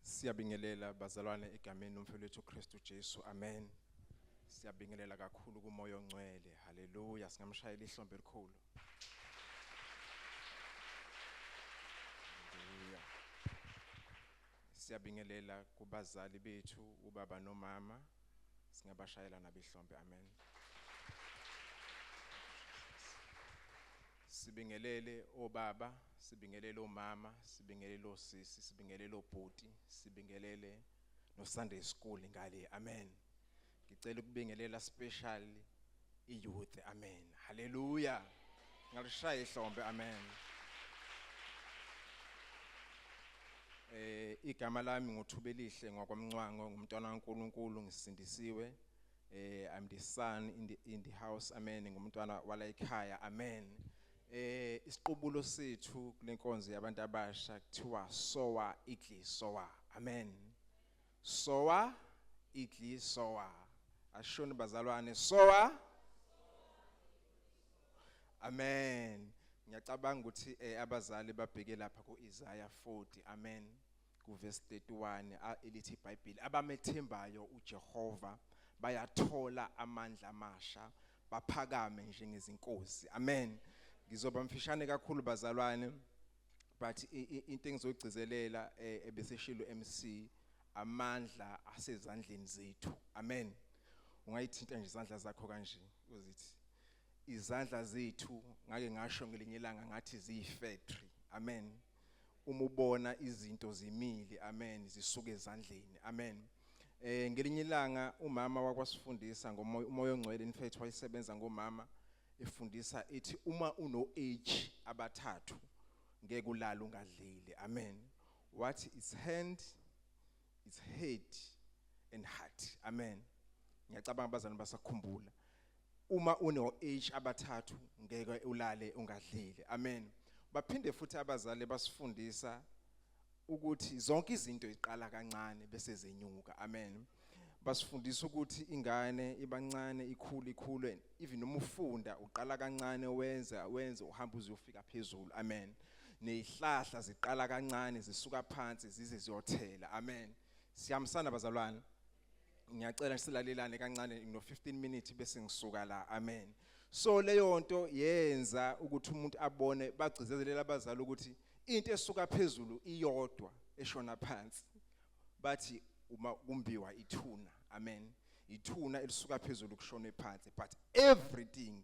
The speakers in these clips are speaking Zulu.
Siyabingelela bazalwane egameni lomfowethu uKristu Jesu. Amen. Siyabingelela kakhulu kumoya ongcwele. Haleluya. Singamshayela ihlombe elikhulu. Haleluya. Siyabingelela kubazali bethu, ubaba nomama. Singabashayela nabihlombe. Amen. Sibingelele obaba, sibingelele omama, sibingelele osisi, sibingelele obhuti, sibingelele no Sunday school ngale. Amen. Ngicela ukubingelela special youth. Amen. Hallelujah. Ngalishaya ihlombe. Amen. Igama lami ngothubelihle ngwakwamncwango, ngumntwana kaNkulunkulu, ngisindisiwe. I'm the son in the house. Amen. Ngumntwana wala ekhaya. Amen. Isiqubulo sethu kulenkonzo yabantu abasha kuthiwa sowa igli sowa. Amen. Sowa igli sowa. Ashoni bazalwane sowa. Amen. Ngiyacabanga ukuthi abazali babheke lapha kuIsaiah 40. Amen. Ku verse 31 elithi iBhayibheli abamethembayo uJehova bayathola amandla amasha, baphakame njengezinkozi. Amen. Ngizoba mfishane kakhulu bazalwane, but into engizogcizelela ebeseshilo MC amandla asezandleni zethu. Amen. Ungayithinta nje izandla zakho kanje uzithi izandla zethu, ngake ngasho ngelinye ilanga ngathi ziyifactory. Amen. Uma ubona izinto zimile, amen, zisuka ezandleni. Amen. Ngelinye ilanga umama wakwasifundisa ngomoya ongcwele, in fact wayesebenza ngomama, efundisa ethi uma uno age abathathu ngeke ulala ungadlile. Amen. What is hand, is head and heart. Amen. Ngiyacabanga abazali basakhumbula. Uma uno age abathathu ngeke ulale ungadlile. Amen. Baphinde futhi abazali basifundisa ukuthi zonke izinto ziqala kancane bese zenyuka. Amen. Basifundisa ukuthi ingane ibancane ikhulu even noma ufunda uqala kancane wenza uhamba uzofika phezulu. Amen. Nezihlahla ziqala kancane zisuka phansi zize ziyothela. Amen. Siyamsana bazalwane. Ngiyacela silalelane kancane no 15 minutes bese ngisuka la. Amen. So leyo nto yenza ukuthi umuntu abone, bagcizelela abazali ukuthi into esuka phezulu iyodwa eshona phansi. Bathi uma kumbiwa ithuna. Amen. Ithuna elisuka phezulu kushone phansi, but everything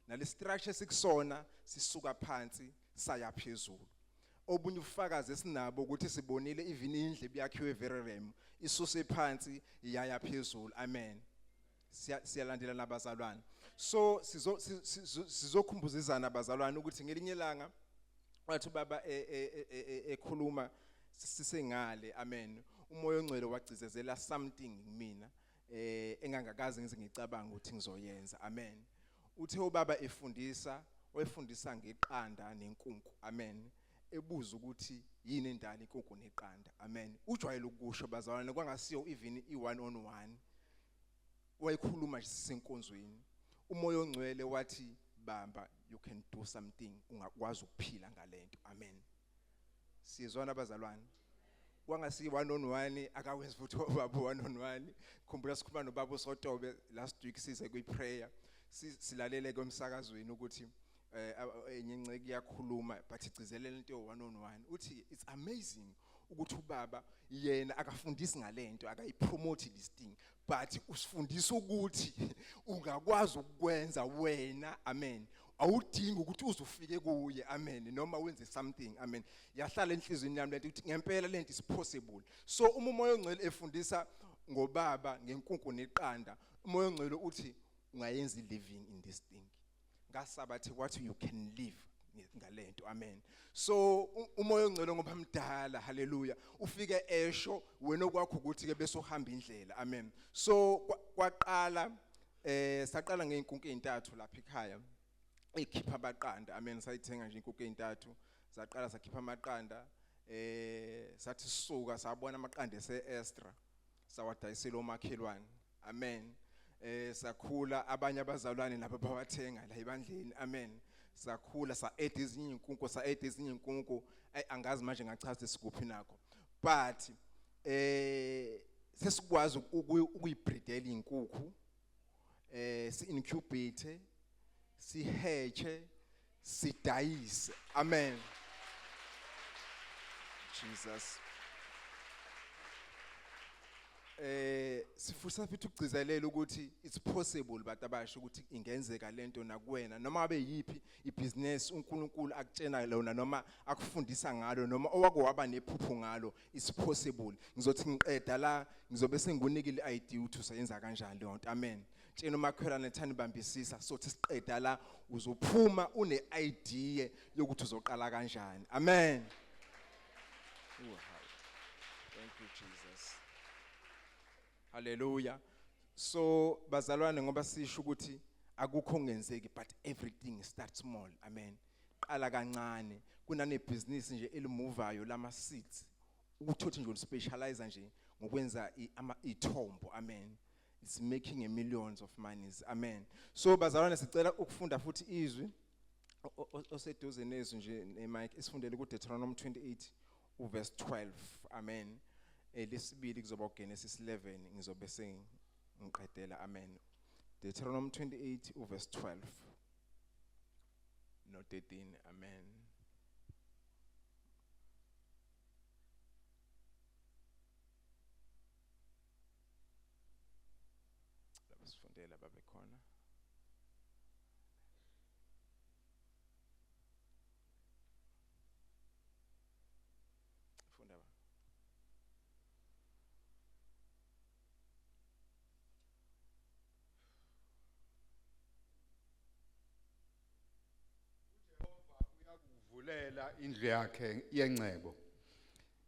nale structure sikusona sisuka phansi saya phezulu. Obunye ufakazi esinabo ukuthi sibonile even indle biyakhiwe everem isuse phansi iyaya phezulu. Amen. Siyalandela nabazalwane. So sizokhumbuzizana abazalwane ukuthi ngelinye ilanga wathi baba ekhuluma sisengale. Amen. Umoya ongcwele wagcizezela something mina engangakazi ngize ngicabanga ukuthi ngizoyenza. Amen. Uthe ubaba wayefundisa ngeqanda nenkunku. Amen. Ebuza ukuthi yini endala inkunku neqanda. Amen. Ujwayele ukusho bazalwane kwangasiyo even i1-on-1. Wayekhuluma nje sisenkonzweni. Umoya ongcwele wathi bamba, you can do something, ungakwazi ukuphila ngalento. Amen. Sizwana abazalwane. Kwangasi 1-on-1 akawenzi futhi ubaba 1-on-1. Khumbula sikhuluma nobaba uSotobe last week size kuyiprayer. Silalele komsakazweni ukuthi enye inceke iyakhuluma but igcizelela into 1-on-1. Uthi it's amazing ukuthi ubaba yena akafundisi ngalento, akayipromote this thing, but usifundisa ukuthi ungakwazi ukwenza wena. Amen. Awudingi ukuthi uzufike kuye. Amen. Noma wenze something. Amen. Yahlala enhlizweni yami lento ukuthi ngempela lento is possible. So umoya ongcwele efundisa ngobaba ngenkunku neqanda, umoya ongcwele uthi ungayenza living in this thing. Ngasabathi what you can live ngalento. Amen. So umoya ongcwele ngoba mdala, haleluya, ufike esho wena okwakho ukuthi ke bese uhamba indlela. Amen. So kwaqala saqala ngeinkunku ezintathu lapha ekhaya ekhipha amaqanda. Amen. Sayithenga nje inkunku ezintathu, saqala sakhipha amaqanda, sathi sisuka sabona amaqanda ese-extra, sawadayisela omakhelwane. Amen. Sakhula abanye abazalwane nabo bawathenga la ebandleni. Amen. Sakhula sa-add ezinye inkunku, angazi manje ngachaza isiguphi nakho, but sesikwazi ukuyibreedela inkukhu si incubate si hatche sidayise amen Jesus sifisa futhi ukugcizelela ukuthi it's possible but abasho ukuthi ingenzeka lento nakuwena noma abe yipi ibusiness uNkulunkulu akutshena lona noma akufundisa ngalo noma owake waba nephupho ngalo it's possible ngizothi ngiqeda la ngizobe sengunikile iID ukuthi useyenza kanjani le nto amen tshena umakhelwane ethanda bambisisa sothi siqeda la uzophuma une idea yokuthi uzoqala kanjani amen thank you Jesus hallelujah so bazalwane ngoba sisho ukuthi akukho ngenzeki but everything starts small amen qala kancane kunane business nje elimovayo lama seeds ukuthothi nje uspecialize nje ngokwenza ithombo amen it's making a millions of monies amen so bazalwane sicela ukufunda futhi izwi oseduze nezwi nje neMike isifundele ku Deuteronomy 28 uverse 12 amen lesibili kuzoba uGenesis 11 ngizobe sengiqedela amen Deuteronomy 28 uverse 12 no 13 amen labasifundela babe khona funda ba uyakuvulela indlu yakhe yencebo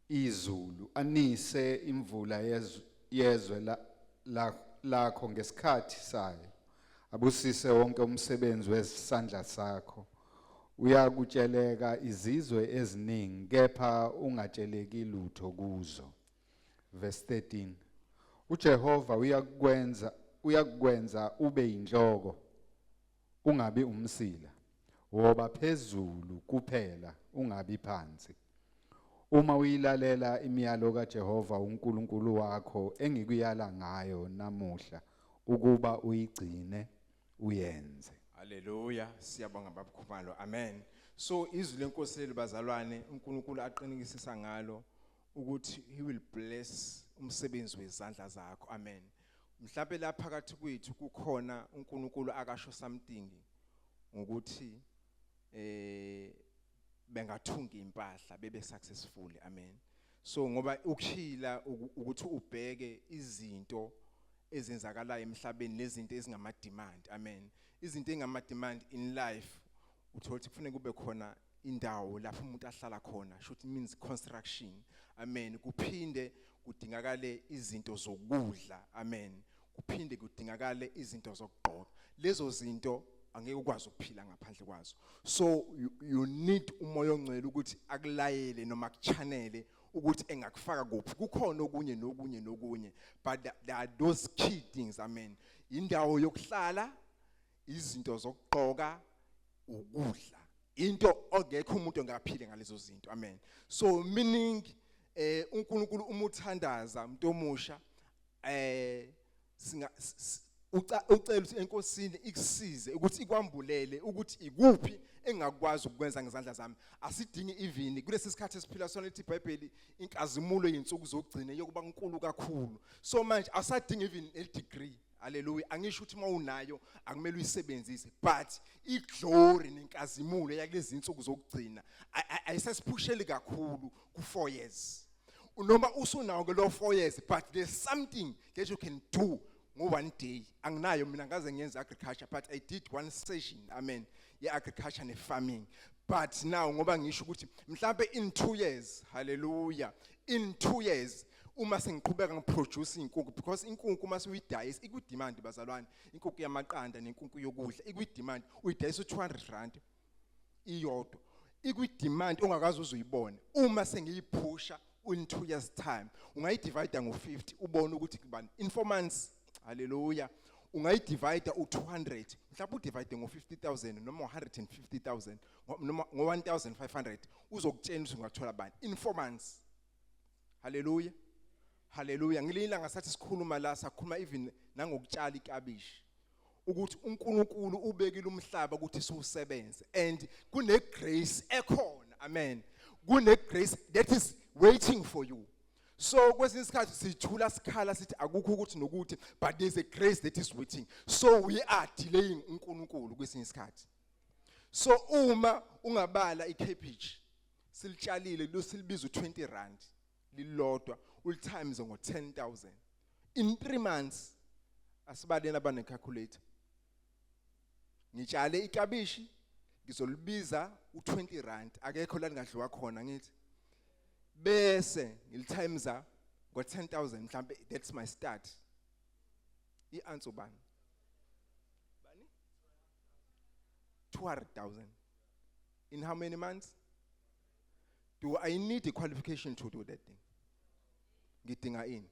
izulu anise imvula yezwe lakho ngesikhathi sayo abusise wonke umsebenzi wesandla sakho uyakutsheleka izizwe eziningi kepha ungatsheleki lutho kuzo verse 13 uJehova uyakwenza ube inhloko ungabi umsila woba phezulu kuphela ungabi phansi uma uyilalela imiyalo kaJehova uNkulunkulu wakho engikuyala ngayo namuhla ukuba uyigcine uyenze haleluya siyabonga babukhumalo amen so izwi lenkosi bazalwane uNkulunkulu aqinikisisa ngalo ukuthi he will bless umsebenzi wezandla zakho amen mhlawumbe lapha phakathi kwethu kukhona uNkulunkulu akasho something ngokuthi bengathunga impahla bebe successful amen so ngoba ukushila ukuthi ubheke izinto ezenzakalayo emhlabeni nezinto ezingama demand amen izinto engama demand in life uthola ukuthi kufanele kube khona indawo lapho umuntu ahlala khona should means construction amen kuphinde kudingakale izinto zokudla amen kuphinde kudingakale izinto zokugqoka lezo zinto angeke ukwazi ukuphila ngaphandle kwazo so you need umoya ongcwele ukuthi akulayele noma akuchanele ukuthi engakufaka kuphi kukhona okunye but there are those key things amen indawo yokuhlala izinto zokugqoka ukudla into ongekho umuntu ongaphile ngalezo zinto amen so meaning uNkulunkulu umuthandaza umuntu omusha ucela ukuthi enkosini ikusize ukuthi ikwambulele ukuthi ikuphi engakwazi ukwenza ngezandla zami asidingi even kulesi sikhathi esiphila sona lithi iBhayibheli inkazimulo yinsuku zokugcina yokuba nkulu kakhulu so manje asadingi even a degree haleluya angisho ukuthi mawunayo akumele uyisebenzise but iglory nenkazimulo yakulezi insuku zokugcina ayisesiphusheli kakhulu ku4 years noma usunawo ke lo 4 years but there's something that you can do one day anginayo mina ngaze ngiyenza agriculture but I did one session amen ye agriculture ne farming but now ngoba ngisho ukuthi mhlambe in 2 years hallelujah in 2 years uma sengiqhubeka ngiproduce inkukhu because inkukhu mase uyidayisa iku demand bazalwane inkukhu yamaqanda nenkukhu yokudla iku demand uyidayisa 200 rand iyodwa iku demand ongakazi uzuyibona uma sengiyiphusha in 2 years time ungayidivide ngo50 ubone ukuthi kubani in 4 months hallelujah ungayidivide u200 mhlawumbe udivide ngo50000 noma 150000 noma ngo1500 uzokutshela ukuthi ungathola bani in 4 months hallelujah Hallelujah. Ngilinda ngasathi sikhuluma la sakhuluma even nangokutshala ikabishi. Ukuthi uNkulunkulu ubekile umhlaba ukuthi siwusebenze and kune grace ekhona. Amen. Kune grace that is waiting for you. So kwesinye isikhathi sithula sikhala sithi akukho ukuthi nokuthi, but there's a grace that is waiting. So we are delaying uNkulunkulu kwesinye isikhathi. So uma ungabala icabbage silitshalile lo silibiza u20 lilodwa ul times ngo 10,000 in 3 months asibaleni abane calculator ngitshale ikabishi ngizolibiza u20 akekho la ngadliwa khona ngithi bese ngiltimesa ngo 10,000 mhlambe that's my start ianswer bani 200,000 in how many months? Do I need a qualification to do that thing? Ngidinga ini?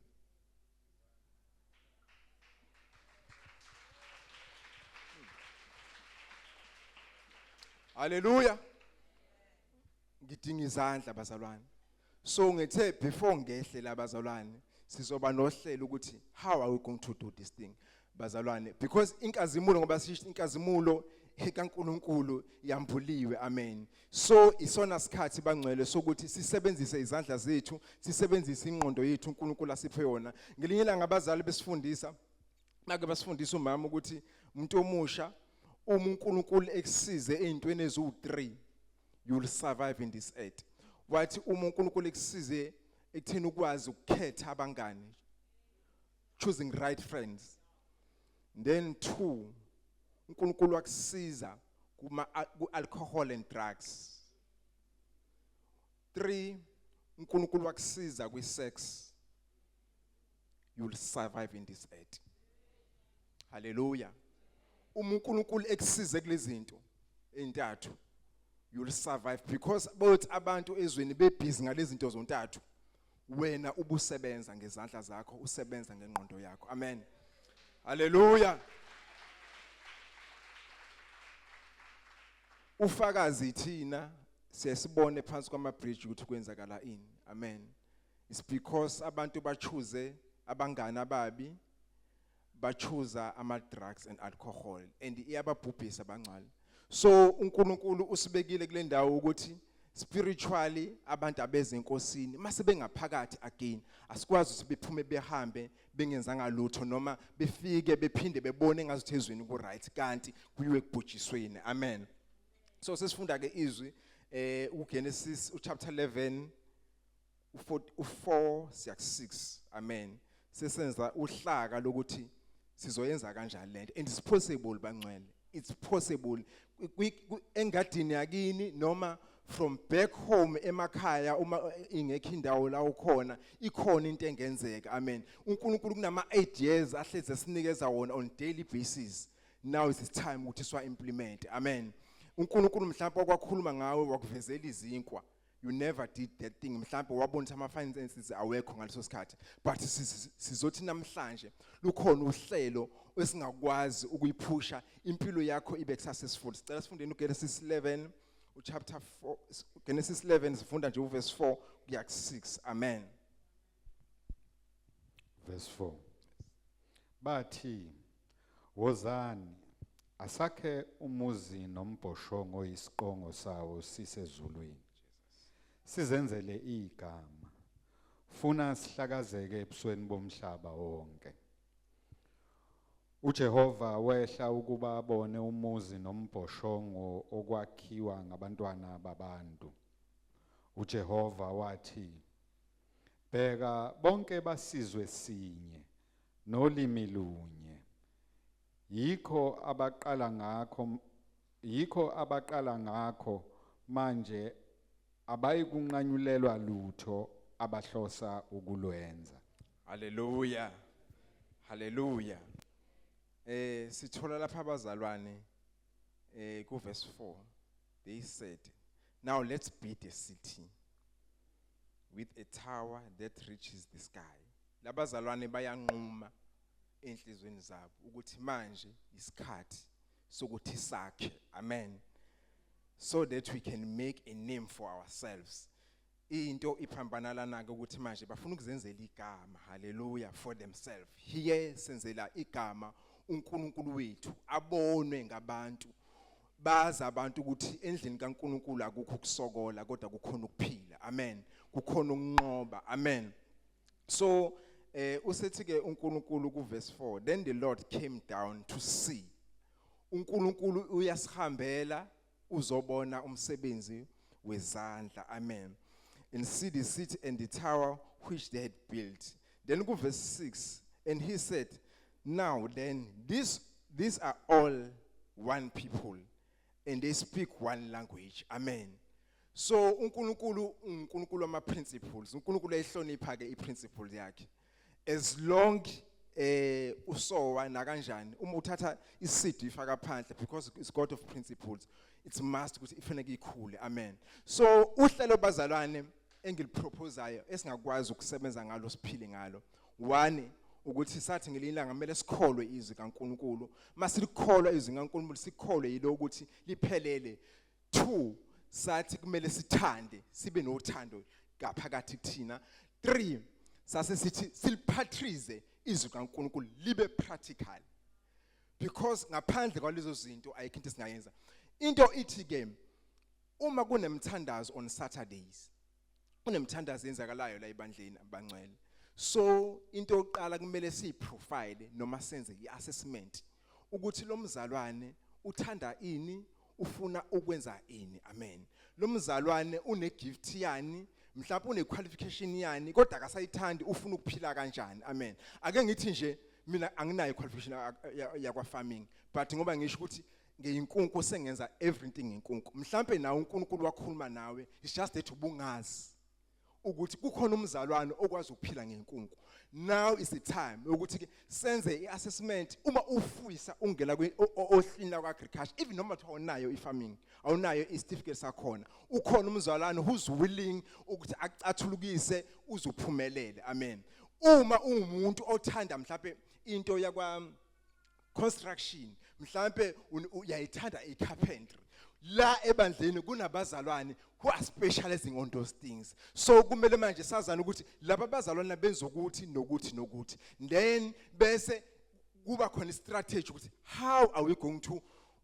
Hallelujah. Ngidinga izandla bazalwane. So ngethe before ngehle labazalwane sizoba nohlelo ukuthi how are we going to do this thing bazalwane, because inkazimulo ngoba sithi inkazimulo ekaNkulunkulu yambuliwe. Amen. So isona sikhathi bangcwele sokuthi sisebenzise izandla zethu, sisebenzise ingqondo yethu uNkulunkulu asiphe yona. Ngelinye ilanga abazali besifundisa make basifundisa umama ukuthi umuntu omusha uma uNkulunkulu ekusize ezintweni ezu3 you will survive in this earth. Wathi uma uNkulunkulu ekusize ekutheni ukwazi ukukhetha abangani, choosing right friends. Then 2, uNkulunkulu akusiza ku-alcohol and drugs. 3, uNkulunkulu akusiza kwi-sex. You will survive in this earth. Hallelujah. Uma uNkulunkulu ekusize kulezinto entathu you will survive, because both abantu ezweni bebhizi ngalezinto zontathu wena ubusebenza ngezandla zakho, usebenza ngengqondo yakho. Amen. Hallelujah. Ufakazi thina siyasibone phansi kwama-bridge ukuthi kwenzakala ini. Amen. It's because abantu bachoose abangani ababi, bachoose ama-drugs and alcohol, and iyababhubhisa abangcwele. So uNkulunkulu usibekile kule ndawo ukuthi spiritually abantu abeze enkosini mase bengaphakathi again asikwazi ukuthi bephume behambe bengenzanga lutho noma befike bephinde bebone ngazuthi ezweni ku right kanti kuyiwe kubhujisweni. Amen. So sesifunda ke izwi uGenesis chapter 11 u4 siya 6. Amen. Sesenza uhlaka lokuthi sizoyenza kanjani lento, and it's possible bangcwele. It's possible engadini yakini noma from back home emakhaya uma ingekho indawo la ukhona ikhona into engenzeka. Amen. uNkulunkulu kunama ideas ahleze sinikeza wona on daily basis. Now is the time ukuthi siwa implement. Amen. uNkulunkulu mhlawumbe okwakhuluma ngawe wakuvezela izinkwa, you never did that thing. Mhlawumbe wabona ama finances awekho ngaleso sikhathi, but sizothi namhlanje lukhona uhlelo esingakwazi ukuyiphusha impilo yakho ibe successful. Sicela sifundeni uGenesis 11 chapter 4, Genesis 11 sifunda nje uverse 4 kuya 6. Amen. Verse 4. Bathi wozani asakhe umuzi nombhoshongo isiqongo sawo sisezulwini, sizenzele igama, funa sihlakazeke ebusweni bomhlaba wonke. uJehova wehla ukuba abone umuzi nombhoshongo okwakhiwa ngabantwana babantu. uJehova wathi, bheka bonke basizwe sinye nolimi lunye, yikho abaqala ngakho manje abayikunqanyulelwa lutho abahlosa ukulwenza. Hallelujah. Hallelujah. Sithola lapha abazalwane ku verse 4. They said, now let's build a city with a tower that reaches the sky. Labazalwane bayanquma enhlizweni zabo ukuthi manje isikhathi sokuthi sakhe. Amen. So that we can make a name for ourselves. into iphambana lana ke ukuthi manje bafuna ukuzenzela igama hallelujah for themselves here senzela igama uNkulunkulu wethu abonwe ngabantu baza abantu ukuthi endlini kaNkulunkulu akukho ukusokola kodwa kukhona ukuphila amen kukhona ukunqoba amen so usethi ke uNkulunkulu ku verse 4 then the Lord came down to see uNkulunkulu uyasihambela uzobona umsebenzi wezandla amen and see the city and the tower which they had built then ku verse 6 and he said now then these are all one people and they speak one language amen so uNkulunkulu wama principles uNkulunkulu ehlonipha ke iprinciples yakhe as long usowa na kanjani uma uthatha iseed ifaka phandle because it's God of principles it's must ukuthi ifanele ikhule amen so uhlelo bazalwane engiliproposayo esingakwazi ukusebenza ngalo siphile ngalo one ukuthi sathi ngelilanga kumele sikholwe izwi kaNkulunkulu masilikholwa izwi kaNkulunkulu sikholwe yilo ukuthi liphelele 2 sathi kumele sithande sibe nothando ngaphakathi kuthina 3 sase sithi siliphatrize izwi kaNkulunkulu libe practical because ngaphandle kwalezo zinto ayikho into singayenza into ithi ke uma kunemthandazo on Saturdays kunemthandazo yenzakalayo la ebandleni abangcwele so into yokuqala kumele siyiprofile noma senze iassessment ukuthi lo mzalwane uthanda ini ufuna ukwenza ini amen lo mzalwane une gift yani mhlawumbe une qualification yani kodwa akasayithandi ufuna ukuphila kanjani amen ake ngithi nje mina anginayo qualification yakwa farming but ngoba ngisho ukuthi ngeyinkunku sengenza everything inkunku mhlawumbe nawe uNkulunkulu wakhuluma nawe it's just that ubungazi ukuthi kukhona umzalwane okwazi ukuphila ngenkunku now is the time ukuthi ke senze iassessment uma ufuyisa ungena ohlina kwa agriculture even noma awunayo ifarming awunayo icertificate sakhona ukhona umzalwane who's willing ukuthi acathulukise uzuphumelele amen uma umuntu othanda mhlawumbe into yakwa construction mhlawumbe uyayithanda icarpentry la ebandleni kunabazalwane who are specializing on those things so kumele manje sazana ukuthi laba bazalwane benza ukuthi nokuthi then bese kuba khona strategy ukuthi how are we going to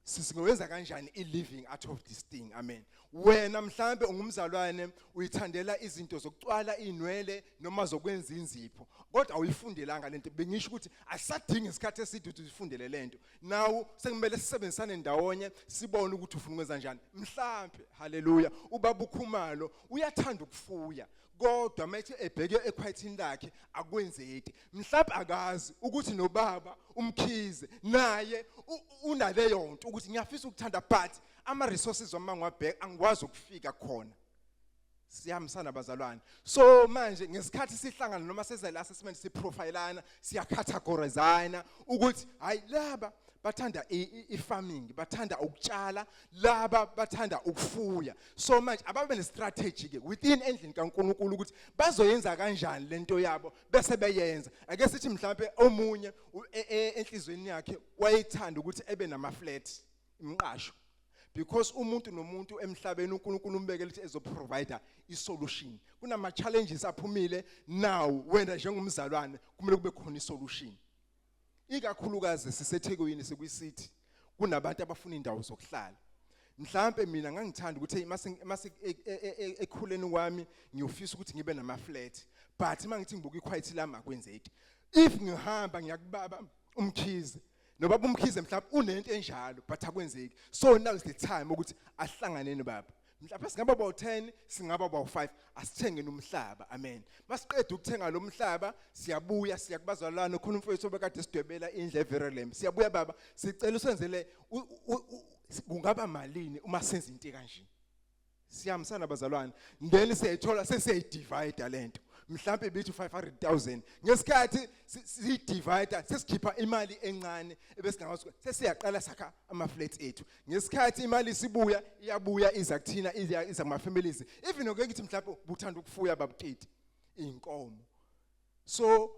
sisenza kanjani living out of this thing amen wena mhlambe ungumzalwane uyithandela izinto zokucwala inwele noma zokwenza inzipho kodwa awuyifundelanga lento bengisho ukuthi asadinga isikhathi eside ukuthi uzifundele lento now sekumele sisebenzisane ndawonye sibone ukuthi ufuna ukwenza kanjani mhlambe haleluya ubaba ukhumalo uyathanda ukufuya kodwa manje ebheke ekhwayithini lakhe akwenzeki mhlawumbe akazi ukuthi nobaba umkhize naye unaleyo nto ukuthi ngiyafisa ukuthanda but ama resources wamangwabheka angikwazi ukufika khona siyamsana bazalwane so manje ngesikhathi sihlangana noma senza la assessment siprofilana siyacategorizana ukuthi hayi laba bathanda ifarming bathanda ukutshala laba bathanda ukufuya so manje ababe nestrategy ke within endlini kaNkulunkulu ukuthi bazoyenza kanjani lento yabo bese beyenza ake sithi mhlawumbe omunye enhlizweni yakhe wayithanda ukuthi ebe nama flat imqasho because umuntu nomuntu emhlabeni uNkulunkulu umbekele ukuthi ezoprovider isolution kunama challenges aphumile now wena njengomzalwane kumele kube khona isolution ikakhulukazi siseThekwini sekuyisithi kunabantu abafuna indawo zokuhlala mhlawumbe mina ngangithanda ukuthi mase ekhuleni kwami ngiyofisa ukuthi ngibe nama flat but mangithi ngibuka ikhwayithi lami akwenzeki if ngihamba ngiyakubaba umkhize nobaba umkhize mhlawumbe unento enjalo but akwenzeki so now is the time ukuthi ahlangane nobaba mhlawumbe singaba ba10 singaba ba5 asithenge nomhlaba amen masiqeda ukuthenga lo mhlaba siyabuya siyakubazalana khona umfowethu obekade sidwebela indle eVerelem siyabuya baba sicela usenzele kungaba malini uma senza into kanje siyamsana bazalwane then siyayithola sesiyidivide lento mhlawumbe bithi 500,000 ngesikhathi sidivide sesikhipha imali encane ebesingakwazi sesiyaqala sakha ama flats ethu ngesikhathi imali sibuya iyabuya iza kuthina iza kuma families even ngeke ngithi mhlawumbe buthanda ukufuya babuketi inkomo so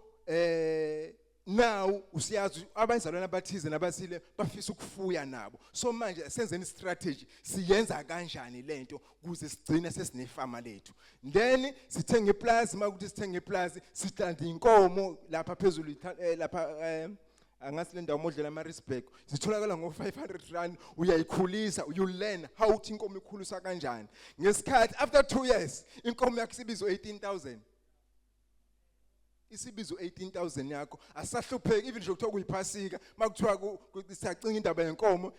now usiyazi abazalwana abathize nabathile bafisa ukufuya nabo. So manje senzeni strategy siyenza kanjani lento ukuze sigcine sesinefama lethu. Then sithenga iplaza, makuthi sithenga iplaza sihlanda inkomo lapha phezulu lapha angasi le ndawo modlela amaRisbek sitholakala ngo500 uyayikhulisa, you learn how uthi inkomo ikhuliswa kanjani. Ngesikhathi after 2 years inkomo yakho isibizo 18,000. Isibizo 18,000 yakho asahlupheki, even nje kuthiwa kuyiphasika makuthiwa siyacinga indaba yenkomo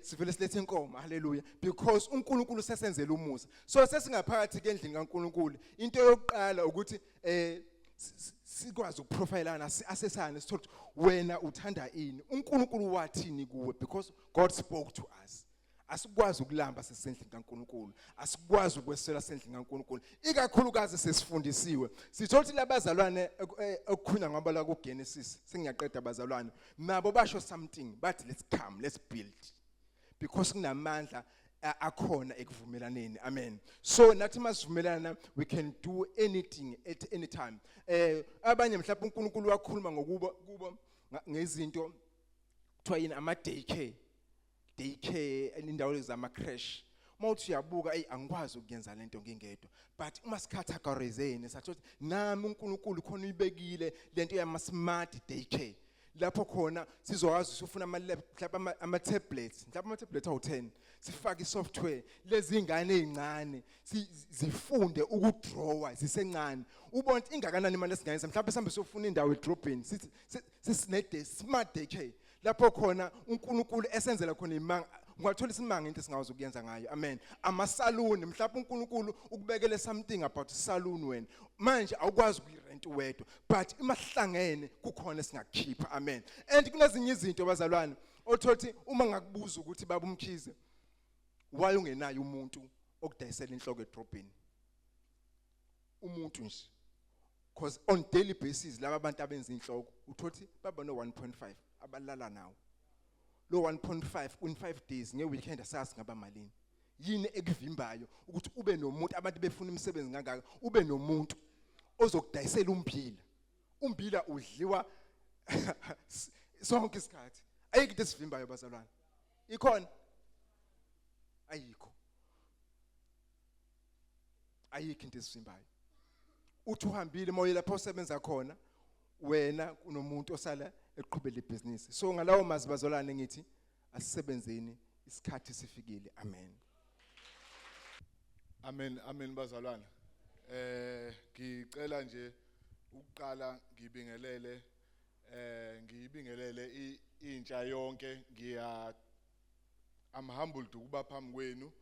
sivele silethe inkomo. Hallelujah, because uNkulunkulu sesenzele umusa. So sesingaphakathi kendlini kaNkulunkulu, into yokuqala ukuthi sikwazi ukuprofilana asesane sithola wena uthanda ini, uNkulunkulu wathini kuwe, because God spoke to us. Asikwazi ukulamba sesendlini kaNkulunkulu, asikwazi ukwesela sendlini kaNkulunkulu, ikakhulukazi sesifundisiwe. Sithola labazalwane okukhulunywa ngabo la kuGenesis, sengiyaqeda abazalwane nabo basho something, but let's come, let's build, because kunamandla akhona ekuvumelaneni. Amen. So nathi masivumelana, we can do anything at any time. Abanye mhlawumbe uNkulunkulu wakhuluma ngokuba ngezinto kuthiwa yini ama daycare indawo zama crash. Mawuthi uyabuka angikwazi ukuyenza lento ngingedwa, but uma sicategorizeni sathi nami uNkulunkulu khona uyibekile lento yama smart daycare lapho khona sizokwazi usufuna ama tablets, mhlawumbe ama tablets awu10, sifake isoftware lezi ingane ezincane zifunde ukudrawa zisencane. Ubona ingakanani imali esingayenza, mhlawumbe sihambe siyofuna indawo edrobheni sisinede smart daycare lapho khona uNkulunkulu esenzela khona imanga. Ungathola isimanga into esingawazi ukuyenza ngayo. Amen. Amasaluni mhlawumbe uNkulunkulu ukubekele something about salon wena manje awukwazi ukuyirent wedwa, but imahlangene kukhona esingakhipha. Amen. And kunezinye izinto bazalwane othothi uma ngakubuza ukuthi baba uMkhize why ungenayo umuntu okudayisela inhloko edrobheni, umuntu nje, because on daily basis laba abantu abenza inhloko uthothi baba no 1.5 abalala nawo. Lo 1.5 in 5 days ngeweekend asasi ngaba malini. Yini ekuvimbayo ukuthi ube nomuntu abantu befuna imisebenzi ngangaka, ube nomuntu ozokudayisela umbila udliwa sonke isikhathi. Ayikho into esivimbayo bazalwane, ikhona? Ayikho into esivimbayo. Uthi uhambile moya lapho usebenza khona, wena kunomuntu osala eqhubela ibhizinisi. So ngalawo mazi bazalwane ngithi asisebenzeni, isikhathi sifikile. Amen. Amen bazalwane. Ngicela nje ukuqala ngibingelele intsha yonke. I'm humbled ukuba phambi kwenu.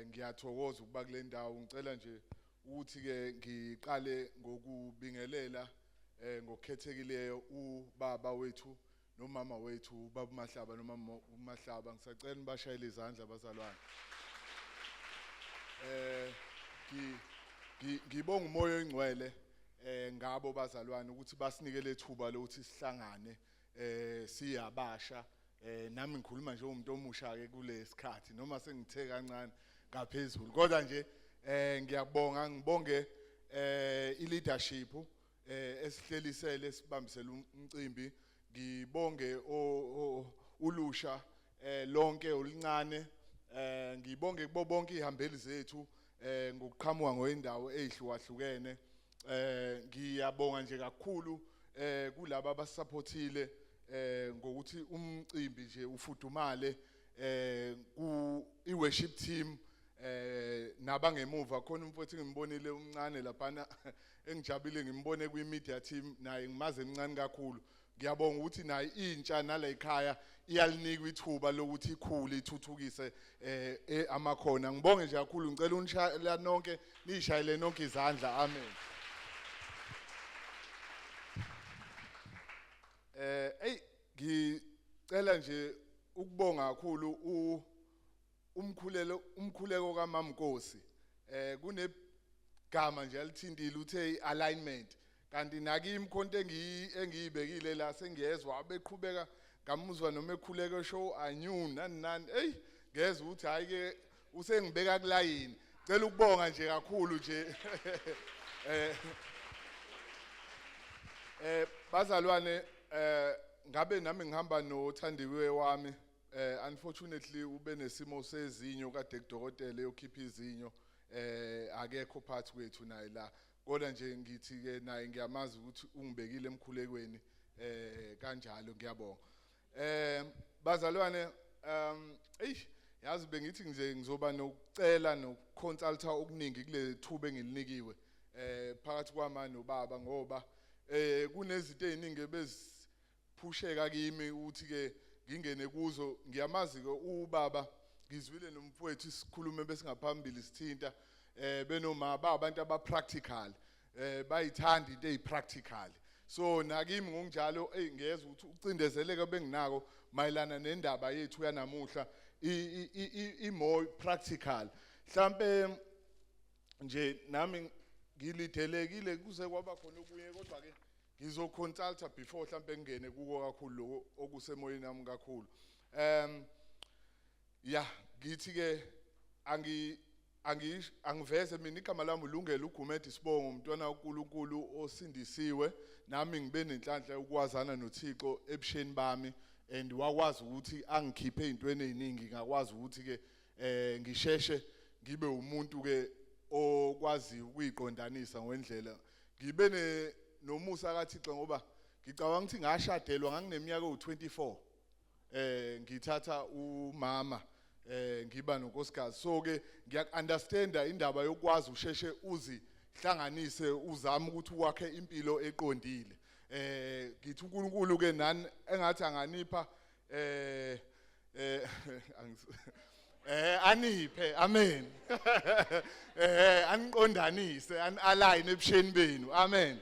Ngiyathokoza ukuba kule ndawo. Ngicela nje ukuthi ke ngiqale ngokubingelela ngokukhethekileyo ubaba wethu nomama wethu, ubaba uMahlaba nomama uMahlaba. Ngisacela nibashayele izandla bazalwane. Ngibonga umoya oyingcwele ngabo bazalwane ukuthi basinikele ithuba lokuthi sihlangane siyabasha. Nami ngikhuluma nje umuntu omusha ke kule sikhathi noma sengithe kancane ngaphezulu, kodwa nje ngiyabonga, ngibonge i-leadership esihlelisele sibambisela umcimbi. Ngibonge ulusha lonke oluncane. Ngibonge kubo bonke ihambeli zethu ngokuqhamuka ngoyindawo ezihlukahlukene. Ngiyabonga nje kakhulu kulabo abasupportile ngokuthi umcimbi nje ufudumale, ku i-worship team nabangemuva khona umfowethu ngimbonile umncane laphana engijabule ngimbone kwi-media team, naye ngimaze emncane kakhulu. Ngiyabonga ukuthi naye intsha nala ekhaya iyalinikwa ithuba lokuthi ikhule ithuthukise amakhono. Ngibonge nje kakhulu, ngicela unishayela nonke, nishayele nonke izandla. Amen. Ngicela nje ukubonga kakhulu umkhuleko kaMamnkosi. Kunegama nje alithindile uthe alignment, kanti nakimi khonto engiyibekile la sengiyezwa abeqhubeka ngamuzwa noma ekhuleka show anyu nani ngezwe ukuthi hayi ke usengibeka kulayini. Cela ukubonga nje kakhulu nje Bazalwane ngabe nami ngihamba noThandiwe wami unfortunately ube nesimo sezinyo kade kudokotela eyokhipha izinyo akekho phathi kwethu naye la kodwa nje ngithi ke naye ngiyamazi ukuthi ungibekile emkhulekweni kanjalo ngiyabonga bazalwane yazi bengithi nje ngizoba nokucela nokuconsulta okuningi kule thuba engilinikiwe phakathi kwama nobaba ngoba kunezinto eziningi ebeziphusheka kimi ukuthi ke ngingene kuzo ngiyamazi ke ubaba ngizwile nomfowethu isikhulume besingaphambili sithinta benoma abantu abapractical bayithanda into ezipractical so nakimi ngokunjalo ngiyeza ukuthi ucindezeleke benginako mayelana nendaba yethu yanamuhla I more practical mhlambe nje nami ngilidelekile kuze kwaba khona okunye kodwa ke ngizoconsulta before mhlambe ngene kuko kakhulu lokho okusemoyeni nami kakhulu ngithi ke angiveze mina igama lami ulungele uGumede Sibongo umntwana kaNkuluNkulu osindisiwe nami ngibe nenhlanhla ukwazana noThixo ebusheni bami and wakwazi ukuthi angikhiphe izintweni eziningi ngakwazi ukuthi ke ngisheshe ngibe umuntu ke okwazi ukuyiqondanisa ngendlela ngibe nomusa kaThixo ngoba ngicabanga ukuthi ngashadelwa ngangineminyaka ewu24 ngithatha umama ngiba nonkosikazi so ke ngiyakunderstanda indaba yokwazi usheshe uzihlanganise uzama ukuthi wakhe impilo eqondile ngithi uNkulunkulu ke nani engathi anganipha aniphe amen aniqondanise align ebusheni benu amen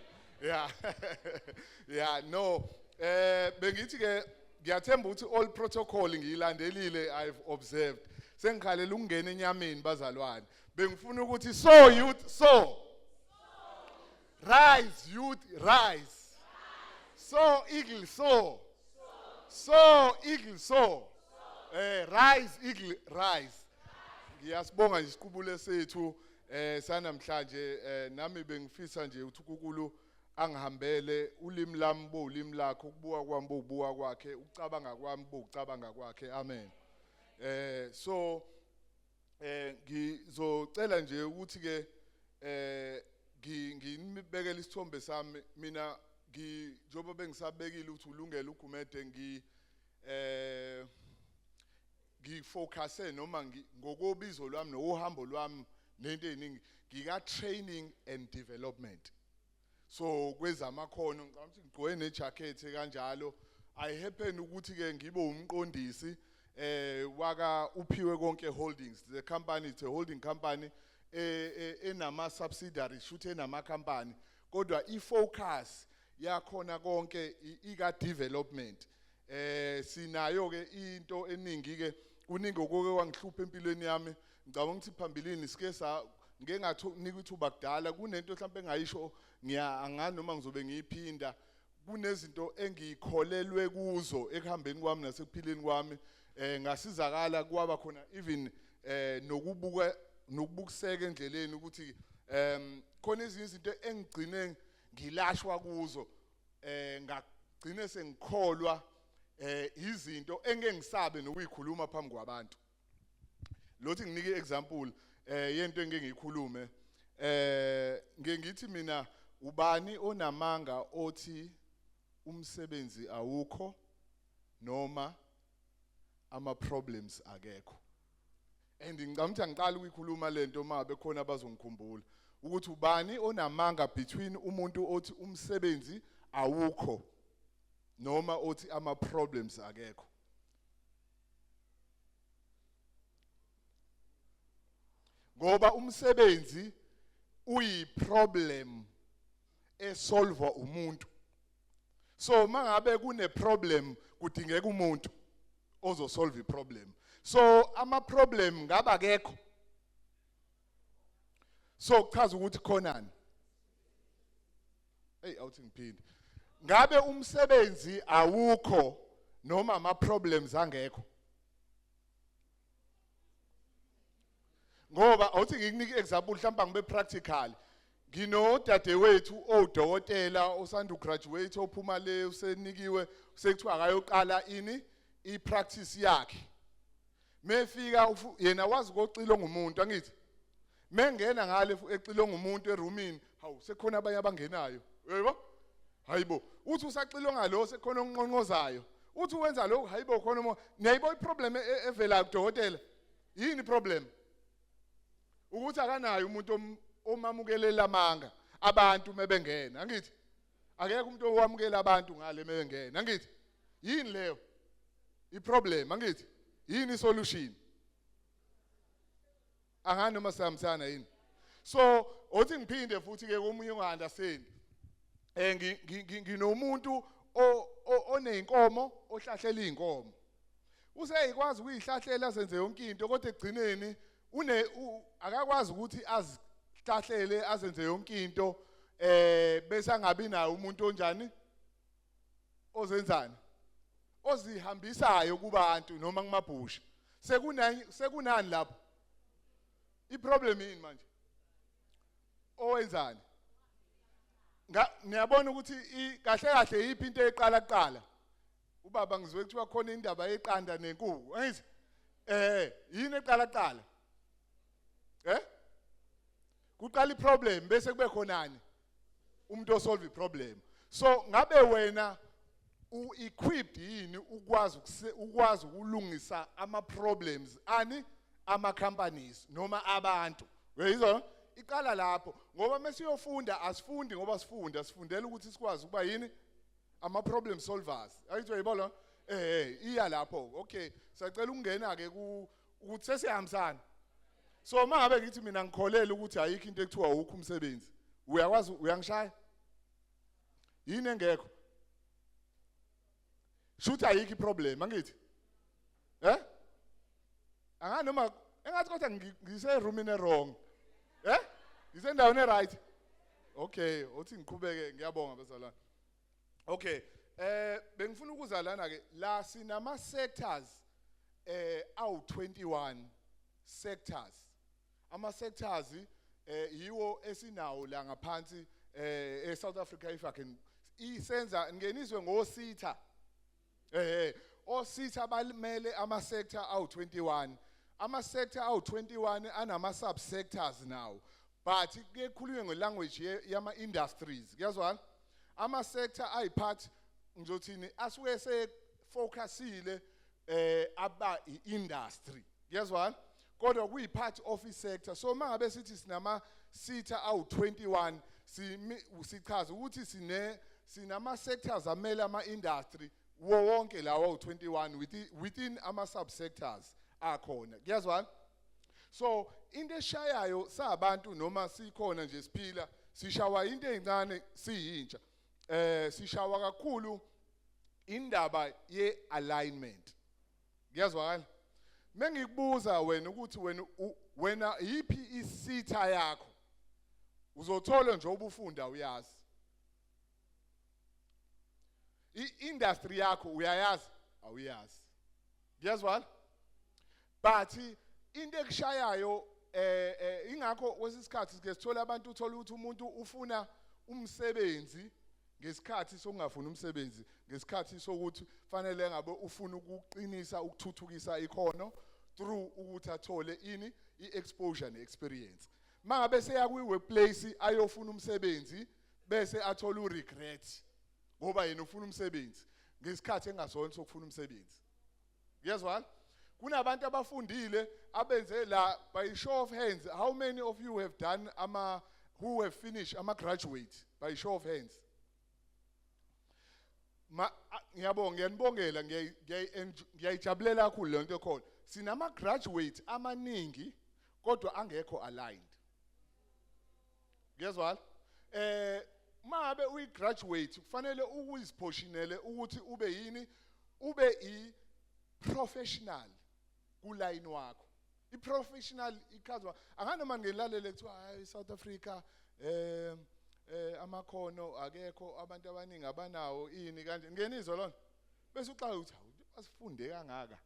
no bengithi ke ngiyathemba ukuthi all protocol ngiyilandelile I've observed sengikhalela ukungena enyameni bazalwane bengifuna ukuthi so youth so rise youth rise so eagle so eagle so rise eagle rise ngiyasibonga nje isiqubule sethu sanamhlanje nami bengifisa nje ukuthi uNkulunkulu angihambele ulimi lami bo ulimi lakho ukubuka kwami bo ubuka kwakhe ukucabanga kwami bo ukucabanga kwakhe amen so ngizocela nje ukuthi ke nginibekele isithombe sami mina njoba bengisabekile ukuthi ulungele uGumede ngifocuse noma ngokubizo lwami nohambo lwami nento eziningi ngika training and development so kwezamakhono ngicabanga ukuthi ngigqoke nejacket kanjalo I happen ukuthi ke ngibe umqondisi waka uphiwe konke holdings the company is a holding company enama subsidiaries futhi enama company kodwa ifocus yakhona konke ika development sinayo ke into eningi ke kuningi okoke wangihlupha empilweni yami ngicabanga ukuthi phambilini sike ngeke nganika ithuba kudala kunento mhlawumbe engayisho angani noma ngizobe ngiyiphinda kunezinto engikholelwe kuzo ekuhambeni kwami nasekuphileni kwami ngasizakala kwaba khona even nokubukiseka endleleni ukuthi khona izinto engigcine ngilashwa kuzo ngagcine sengikholwa izinto engeke ngisabe nokuyikhuluma phambi kwabantu lothi nginike example yento engeke ngiyikhulume ngeke ngithi mina ubani onamanga othi umsebenzi awukho noma ama problems akekho and ngicabanga ngiqala ukuyikhuluma lento mabe khona abazongikhumbula ukuthi ubani onamanga between umuntu othi umsebenzi awukho noma othi ama problems akekho ngoba umsebenzi uyi problem esolve umuntu so mangabe kune problem kudingeka umuntu ozosolve iproblem so ama problem ngaba kekho so kuchaza ukuthi khonani awuthi ngiphinde ngabe umsebenzi awukho noma ama problems angekho ngoba awuthi ngikunike example mhlawumbe ngibe practical ngino dadewethu odokotela osanda graduate ophuma le usenikiwe sekuthiwa akayoqala ini ipractice yakhe mefika yena wazi ukucilonga umuntu angithi mengena ngale ecilonga umuntu eroomini hawu sekhona abanye abangenayo yebo hayibo uthi usacilonga lo sekhona onqonqozayo uthi wenza lokho hayibo khona niyayibo iproblem evela kudokotela yini iproblem ukuthi akanayo umuntu omamukelela amanga abantu mebengena angithi akekho umuntu owamukela abantu ngale mebengena angithi yini leyo iproblem angithi yini isolution angani noma samsana yini so othi ngiphinde futhi ke komunye ungaunderstand nginomuntu oneinkomo ohlahlela izinkomo useyikwazi ukuyihlahlela senze yonke into kodwa egcineni akakwazi ukuthi azihlahlele azenze yonke into bese angabi nayo umuntu onjani ozenzani ozihambisayo kubantu noma kumabhusha sekunani lapho iproblem yini manje owenzani niyabona ukuthi kahle kahle iphi into eqala kuqala ubaba ngizwe kuthiwa khona indaba yeqanda nenkukhu angithi yini eqala kuqala kuqala iproblem bese kube khonani umuntu osolve iproblem so ngabe wena u-equipped yini ukwazi ukulungisa ama-problems ama-companies noma abantu uyayizwa iqala lapho ngoba mesiyofunda asifundi ngoba sifundela ukuthi sikwazi ukuba yini ama-problem solvers ayithiwa yibona iya lapho okay siyacela ukungena-ke ukuthi sesihambisana so uma ngabe ngithi mina ngikholela ukuthi ayikho into ekuthiwa awukho umsebenzi uyakwazi uyangishaya yini engekho shuthi ayikho iproblem angithi angani noma engathi kodwa ngise-roomini wrong ngisendaweni e-right okay uthi ngiqhubeke ngiyabonga bezalwane okay bengifuna ukuza lana-ke la sinama-sectors awu-21 sectors ama-sectors yiwo esinawo la ngaphansi e-South Africa if I can isenza ngeniswe ngositha ositha balimele ama-sector awu-21 ama-sector awu-21 anama-subsectors now but kuyekhulunywe ngelanguage yama-industries kuyazwana ama-sector ayiphathi ngizothini asuke sefocusile aba i-industry kuyazwana kodwa kuyi-part of i-sector so uma ngabe sithi sinama-sitha awu-21 sichaza ukuthi sinama-sectors amele ama-industry wonke lawo awu-21 within ama-subsectors akhona kuyazwana so into eshayayo sabantu noma sikhona nje siphila sishawa into ezincane siyintsha sishawa kakhulu indaba ye-alignment kuyazwakala mengikubuza wena ukuthi wena yipi isitha yakho uzothola nje obufunda uyazi i-industry yakho uyayazi awuyazi kuyazwakala but into ekushayayo ingakho kwesisikhathi sike sithola abantu uthola ukuthi umuntu ufuna umsebenzi ngesikhathi sokungafuni umsebenzi ngesikhathi sokuthi fanele ngabe ufuna ukuqinisa ukuthuthukisa ikhono through ukuthi athole ini i-exposure ne-experience mangabe seya kwi-workplace ayofuna umsebenzi bese athola u-regret ngoba yena ufuna umsebenzi ngesikhathi engasona sokufuna umsebenzi kuyazwala kunabantu abafundile abenze la by show of hands how many of you have done who have finished graduate by show of hands ngiyabonga ngiyanibongela ngiyayijabulela kakhulu le nto ekhona sinama graduate amaningi kodwa angekho aligned kuyezwala mabe uyi-graduate kufanele uyiziphoshinele ukuthi ube yini ube i-professional kulayini wakho i-professional ikhazwa anganoma ngelalele kuthiwa hayi South Africa amakhono akekho abantu abaningi abanawo ini kanje ngenizwa lona bese uxaka ukuthi asifunde kangaka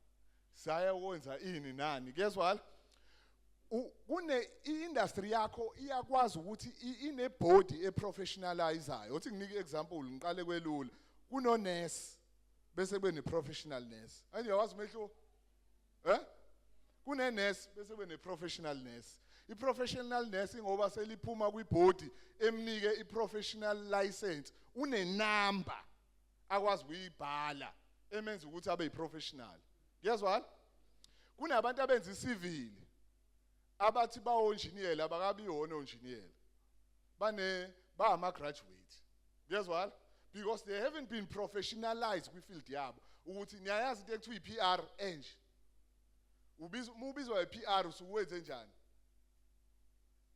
saya ukwenza ini nani kuyezwala kune industry yakho iyakwazi ukuthi ine body eprofessionalizeayo. Uthi nginike example ngiqale kwelula. Kuno nurse bese kube ne professional nurse. Anje yawazi mehlo? Kune nurse bese kube ne professional nurse. I-professional nurse ngoba seliphuma kwibody emnike i-professional license une number akwazi ukuyibhala emenza ukuthi abe yi-professional. Ngiyazwa? Kunabantu abenza i-civil abathi bawo engineer abakabi yona engineer. Ba ama graduate. Ngiyazwa? Because they haven't been professionalized kwi-field yabo. Ukuthi niyayazi into ekuthiwa i-PR enje. Ubizwa i-PR usuwenze njani?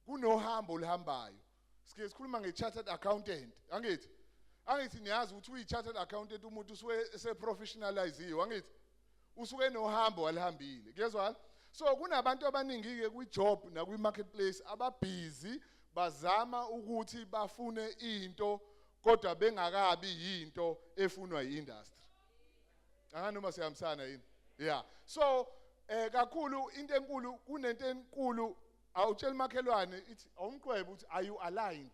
Kunohambo oluhambayo. Sike sikhuluma nge-chartered accountant. Angithi niyazi ukuthi uyi-chartered accountant umuntu usuke se-professionaliziwe. Angithi usuke nohambo walihambile. Ngiyezwa? So kunabantu abaningi-ke kwi-job nakwi-marketplace ababhizi bazama ukuthi bafune into kodwa bengakabi yinto efunwa yi-industry. Noma siyahambisana yini? Yeah. So kakhulu into enkulu kunento enkulu awutshela makhelwane ithi awumqwebe uthi are you aligned?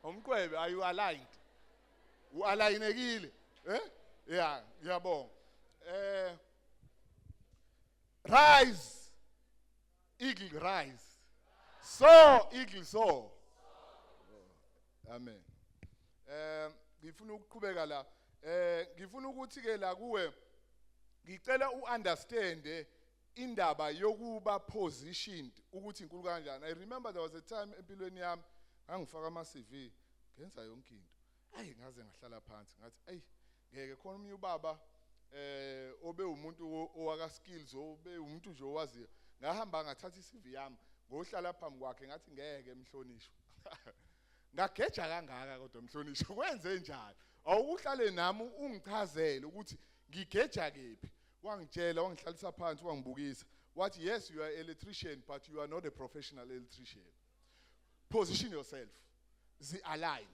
Awumqwebe are you aligned? U-alignekile? Yeah, ngiyabonga. Rise, eagle rise. So, eagle soar. Amen. Ngifuna ukuqhubeka la. Ngifuna ukuthi ke la kuwe ngicela uunderstand indaba yokuba positioned ukuthi inkulu kanjani. I remember there was a time empilweni yami ngangifaka ama CV ngenza yonke into. Ngaze ngahlala phansi ngathi ngeke khona umnye ubaba obe umuntu owaka skills obe umuntu nje owaziyo. Ngahamba ngathatha iCV yami ngohlala phambi kwakhe ngathi ngeke emhlonishwa. Ngageja kangaka kodwa mhlonishwa kwenze njani? Awukuhlale nami ungichazele ukuthi ngigeja kephi. Wangitshela wangihlalisa phansi wangibukisa. Wathi yes you are an electrician but you are not a professional electrician. Position yourself. Align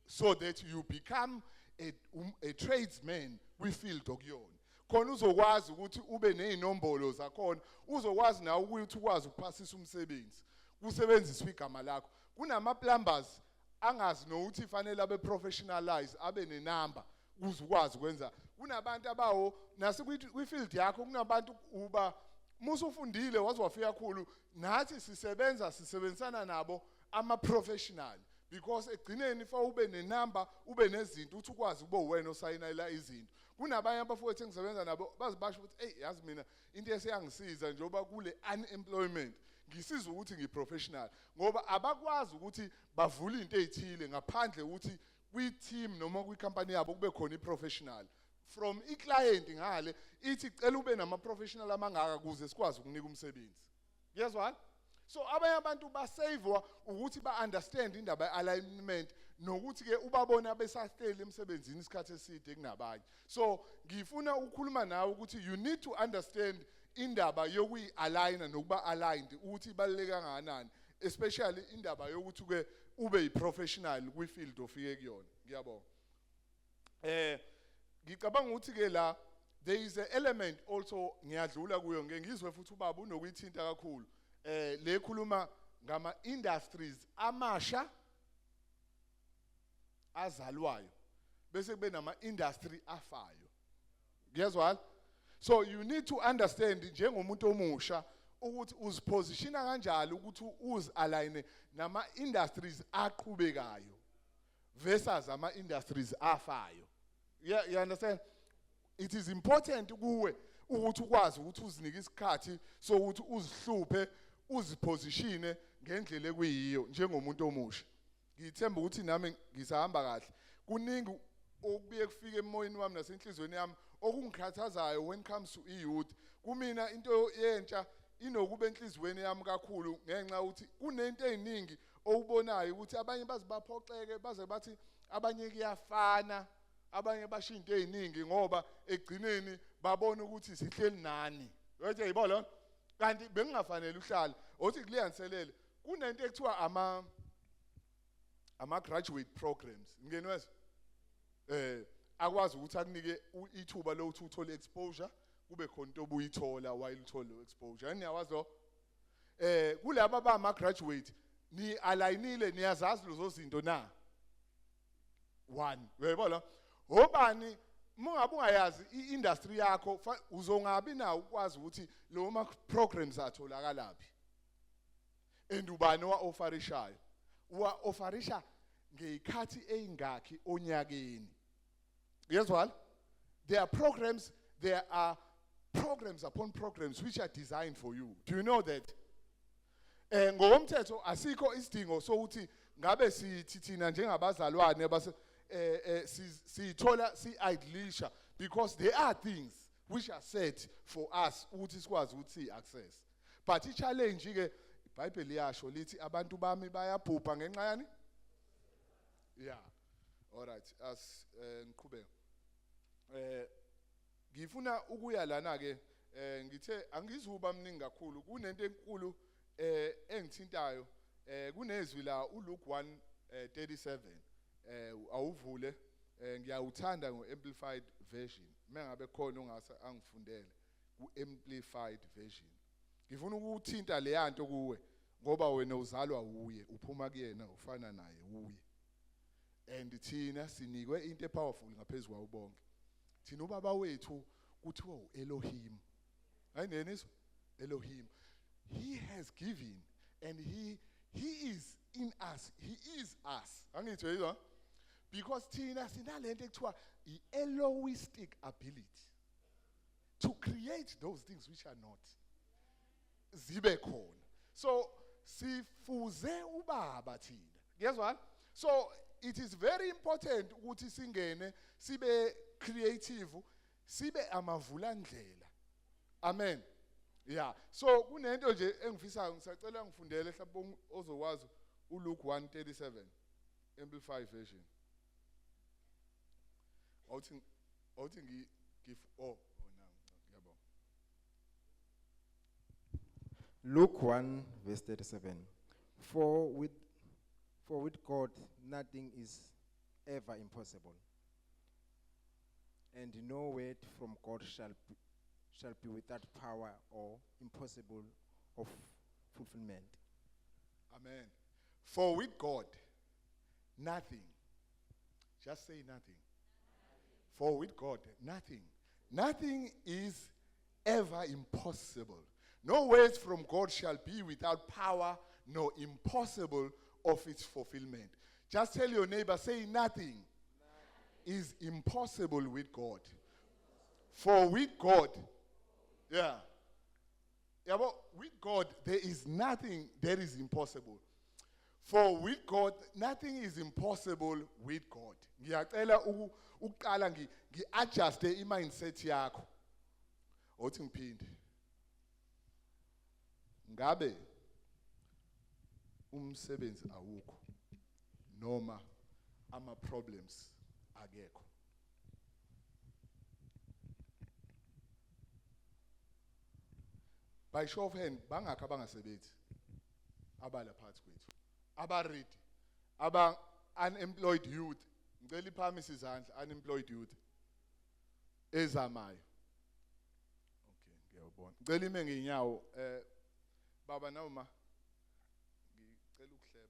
so that you become a tradesman kwi-field okuyona. Khona uzokwazi ukuthi ube nezinombolo zakhona, uzokwazi nawe ukuthi ukwazi ukuphasisa umsebenzi. Kusebenziswa igama lakho. Kunama plumbers angazi nokuthi fanele abe professionalize abe nenumber ukuze ukwazi ukwenza. Kunabantu abawo nase kwi-field yakho kunabantu uba musufundile wazi wafika kakhulu nathi sisebenzisana nabo ama professional. Because egcineni fa ube nenumber ube nezinto uthi ukwazi kube wena osayinela izinto. Kunabanye abafowethu engisebenza nabo bazibasho ukuthi yazi mina into esiyangisiza njengoba kule unemployment ngisiza ukuthi ngiprofessional ngoba abakwazi ukuthi bavule into ezithile ngaphandle ukuthi kwi-team noma kwi-company yabo kube khona i-professional. From i-client ngale ithi cela ube nama-professional amangaka kuze sikwazi ukunika umsebenzi. Ngiyezwa? So abanye abantu basavwa ukuthi ba-understand indaba ye-alignment nokuthi ke ubabona besahleli emsebenzini isikhathi eside kunabanye. So ngifuna ukukhuluma nawe ukuthi you need to understand indaba yokuyi-aligna nokuba aligned ukuthi ibaluleke kangakanani, especially indaba yokuthi ke ube yi-professional kwi-field ofike kuyona. Ngiyabonga. Ngicabanga ukuthi ke la there is an element also ngiyadlula kuyo ngizwe futhi ubaba unokuyithinta kakhulu. Le khuluma ngama industries amasha azalwayo bese kube nama industry afayo. Ngiyezwa? So you need to understand njengomuntu omusha ukuthi uzipositiona kanjalo ukuthi uzi-align nama industries aqhubekayo versus ama industries afayo. You understand? It is important kuwe ukuthi ukwazi ukuthi uzinike isikhathi so ukuthi uzihluphe uzipositione ngendlela ekuyiyo njengomuntu omusha. Ngithemba ukuthi nami ngisahamba kahle. Kuningi okubuye kufike emoyeni wami nasenhlizweni yami okungikhathazayo when comes to youth. Kumina into yentsha inokuba enhlizweni yami kakhulu ngenxa ukuthi kunento eziningi okubonayo ukuthi abanye bazibaphoxeke baze bathi abanye kuyafana, abanye basho into eziningi ngoba egcineni babona ukuthi sihleli nani. Wethe yibona kanti bengingafanele uhlala. Othi kuliyanselele kunento ekuthiwa ama graduate programs. Ngenweza akwazi ukuthi akunike ithuba lokuthi uthole exposure kube khona into obuyithola while uthola exposure. Niyawazi lo? kulaba bama graduate ni aligninile niyazazi lezo zinto na. One, uyayibona? Obani mungabe ungayazi iindustry yakho uzongabi na ukwazi ukuthi lo ma programs atholakalaphi. And ubani wa offerishayo. Wa offerisha ngeyikhathi eyingakhi onyakeni. Yes what? There are programs upon programs which are designed for you. Do you know that? Ngokomthetho asikho isidingo sokuthi ngabe sithi thina njengabazalwane sithola si-idlisha because there are things which are set for us ukuthi sikwazi ukuthi access. But i-challenge ke iBhayibheli yasho lithi abantu bami bayabhubha ngenxa yani? Yeah. All right. As ngiqhubeka. Ngifuna ukuya lana ke ngithe angizuba mningi kakhulu kunento enkulu engithintayo kunezwi la uLuke 1:37 awuvule ngiyawuthanda ngoamplified version mengabe khona ongase angifundele kuamplified version ngifuna ukuthinta le yanto kuwe ngoba wena uzalwa uye uphuma kuyena ufana naye uye and thina sinikwe into epowerful ngaphezulu kwawo bonke thina ubaba wethu kuthiwa uElohim ayinene iso Elohim. He has given and he is in us. He is us. Angitsho yizwa? Because thina sinalento ekuthiwa i-Elohistic ability to create those things which are not. Zibe khona. So sifuze ubaba thina. Guess what? So it is very important ukuthi singene sibe creative, sibe amavulandlela. Amen. Yeah. So kunento nje engifisayo ngisacela ngifundele mhlawumbe ozokwazi uLuke 1:37 amplified version. Awuthi now ngiyabonga. Luke 1:37. For with God nothing is ever impossible, and no word from God shall be without power or impossible of fulfillment. Amen. For with God, nothing. Just say nothing. For with God, nothing. Nothing is ever impossible. No words from God shall be without power, nor impossible of its fulfillment. Just tell your neighbor, say nothing is impossible with God. For with God, yeah, but with God, there is nothing that is impossible. For with God, nothing is impossible with God. Ngiyacela uqala ngi-adjust i-mindset yakho. Othi ngiphinde. Ngabe umsebenzi awukho noma ama problems akekho. By show of hand, bangakho abangasebenzi abala phakathi kwethu. Abaready, unemployed youth. Ngicela iphamise izandla unemployed youth. Ezamayo. Okay, ngiyabona. Ngicela ime nginyawo baba noma ngicela ukuhleba.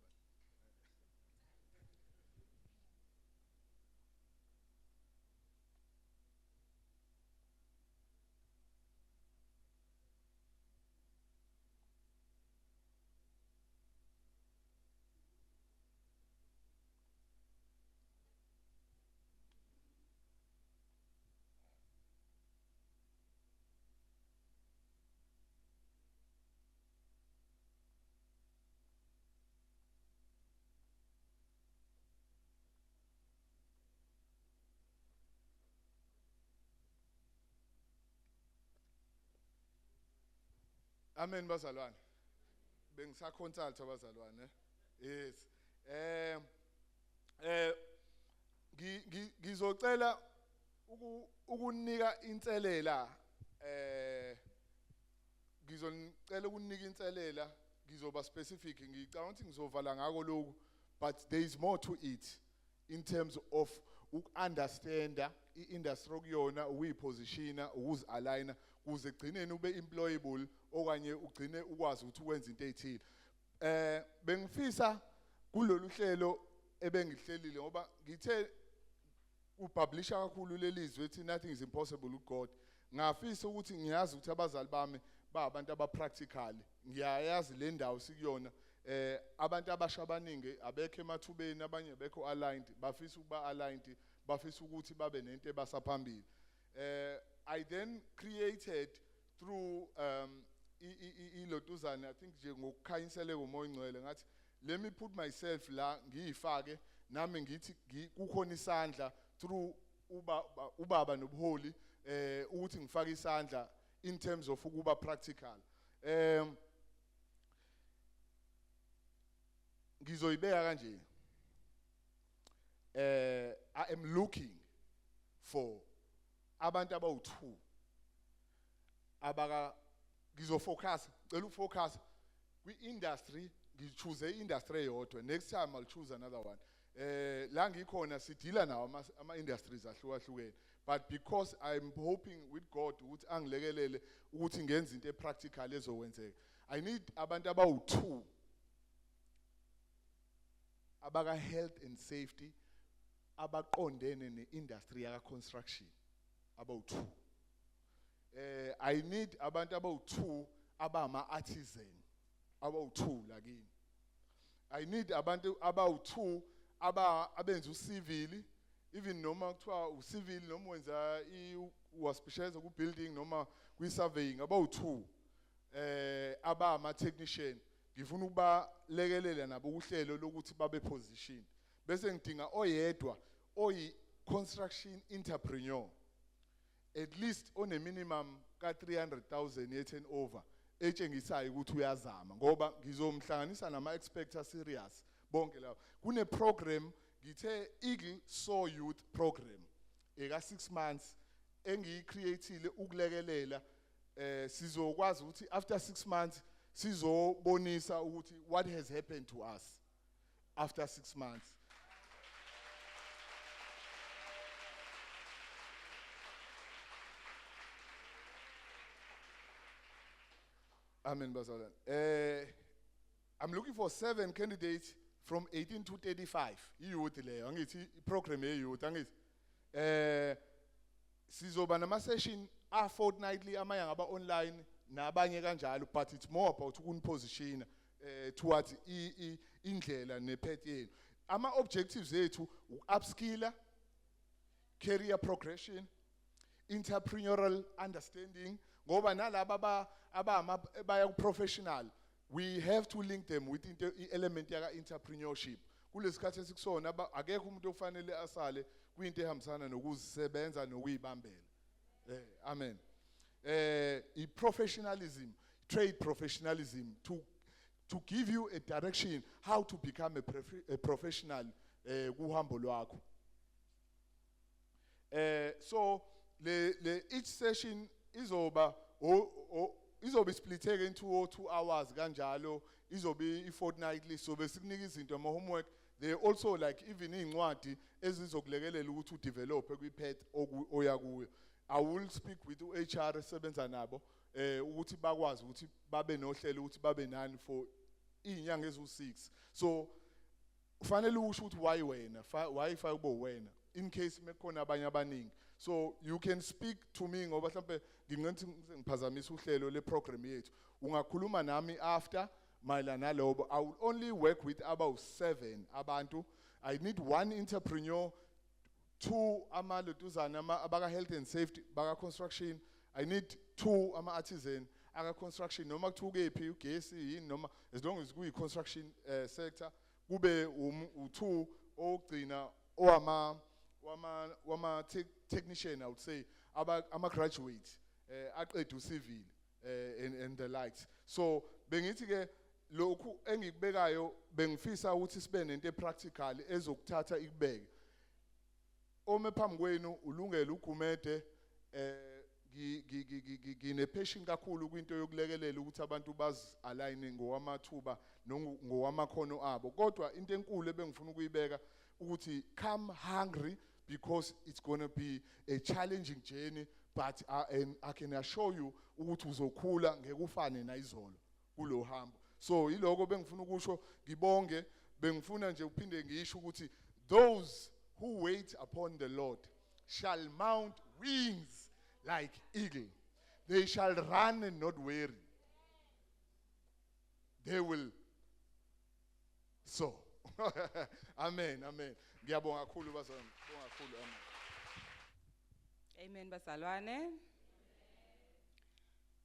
Amen bazalwane. Bengisaconsult abazalwane. Yes. Ngizocela ukunika inselela ngizocela ukunika inselela ngizoba specific ngicabanga ukuthi ngizovala ngako lokho but there is more to it in terms of understand i-industry okuyona ukuyipositiona ukuzi-aligna kuze egcineni ube employable okanye ugcine ukwazi ukuthi ukwenza into ezithile. Bengifisa kulolu hlelo ebengihlelile ngoba ngithe upublisha kakhulu lelizwe ethi nothing is impossible with God. Ngafisa ukuthi ngiyazi ukuthi abazali bami abantu abapractical. Ngiyayazi le ndawo sikuyona. Abantu abasha abaningi abekho emathubeni, abanye bekho aligned, bafisa ukuba aligned, bafisa ukuthi babe nento ebasaphambili. I then created through ilotuzana, I think nje ngokukhanyisele umoya ngcwele ngathi let me put myself la ngiyifake nami ngithi kukhona isandla through ubaba nobuholi ukuthi ngifake isandla in terms of ukuba practical. Ngizoyibeka kanje. I am looking for abantu abawu2 abaka ngizofocus, cela ufocus kwi-industry, ngichoose i-industry eyodwa. Next time I'll choose another one. La ngikhona sidila nawo ama-industries ahlukahlukene, but because I'm hoping with God ukuthi angilekelele ukuthi ngenze into epractical ezokwenzeka, I need abantu abawu2 abaka health and safety abaqondene ne-industry yaka construction abawu2. I need abantu abawu2 abama-artisan abawu2 lakini. I need abantu abawu2 abenza ucivil, even noma kuthiwa ucivil noma wenza waspecialize ku building noma kwi surveying abawu2 abama-technician. Ngifuna ukuba lekelela nabo uhlelo lokuthi babe position. Bese ngidinga oyedwa construction entrepreneur, at least on a minimum ka 300,000 ye turnover, etshengisayo ukuthi uyazama ngoba ngizomhlanganisa nama experts serious bonke lapho. Kune program ngithe Eagle Sow Youth Program eka 6 months engiyicreateile ukulekelela. Sizokwazi ukuthi after 6 months sizobonisa ukuthi what has happened to us after 6 months. Amen, Basalan. I'm looking for 7 candidates from 18 to 35. Youth le, angithi program ye youth angithi. Sizoba nama session fortnightly amanye ngaba online nabanye kanjalo, but it's more about ukuniposition towards indlela nepath yenu. Ama objectives ethu upskiller, career progression, entrepreneurial understanding. Ngoba nalaba abaya professional, we have to link them with element yaka entrepreneurship. Kulesikhathi esikusona akekho umuntu ofanele asale kwinto ehambisana nokuzisebenza nokuyibambela. Amen. Professionalism, trade professionalism, to give you a direction how to become a professional kuhambo lwakho. So each session izoba splitted into 2 hours kanjalo, izobe fortnightly, so besikunika izinto ama homework. They also like even incwadi ezizokulekelela ukuthi udevelop kwi-path oya kuyo. I will speak with HR esebenza nabo ukuthi bakwazi ukuthi babe nohlelo ukuthi babe nani for inyanga ezu6. So kufanele usho ukuthi why wena, why fa ubo wena in case mekhona abanye abaningi. So you can speak to me ngoba mhlambe ngingathi ngiphazamisa uhlelo le program yethu. Ungakhuluma nami after mayelana nalobo. I will only work with about 7 abantu. I need 1 entrepreneur, 2 amalotuzana abaka health and safety, baka construction. I need 2 artisan aka construction noma kuthuke ugesi yini noma as long as kuyi construction sector kube u2 ogcina wama technician, I would say ama graduate aqeda civil and the likes. So bengithi ke lokhu engikubekayo bengifisa ukuthi sibe nento epractical ezokuthatha ikubeke ome phambi kwenu ulungele ugumede. Ngine passion kakhulu kwinto yokulekelela ukuthi abantu bazi align ngowamathuba ngowamakhono abo. Kodwa into enkulu ebengifuna ukuyibeka ukuthi come hungry, because it's going to be a challenging journey, but and I can assure you ukuthi uzokhula ngeke ufane nayizolo kulo hambo. So iloko bengifuna ukusho ngibonge bengifuna nje uphinde ngisho ukuthi those who wait upon the Lord shall mount wings like eagle. They shall run and not weary. They will soar. Amen, amen. Ngiyabonga kakhulu bazalwane. Ngiyabonga kakhulu. Amen. Amen bazalwane.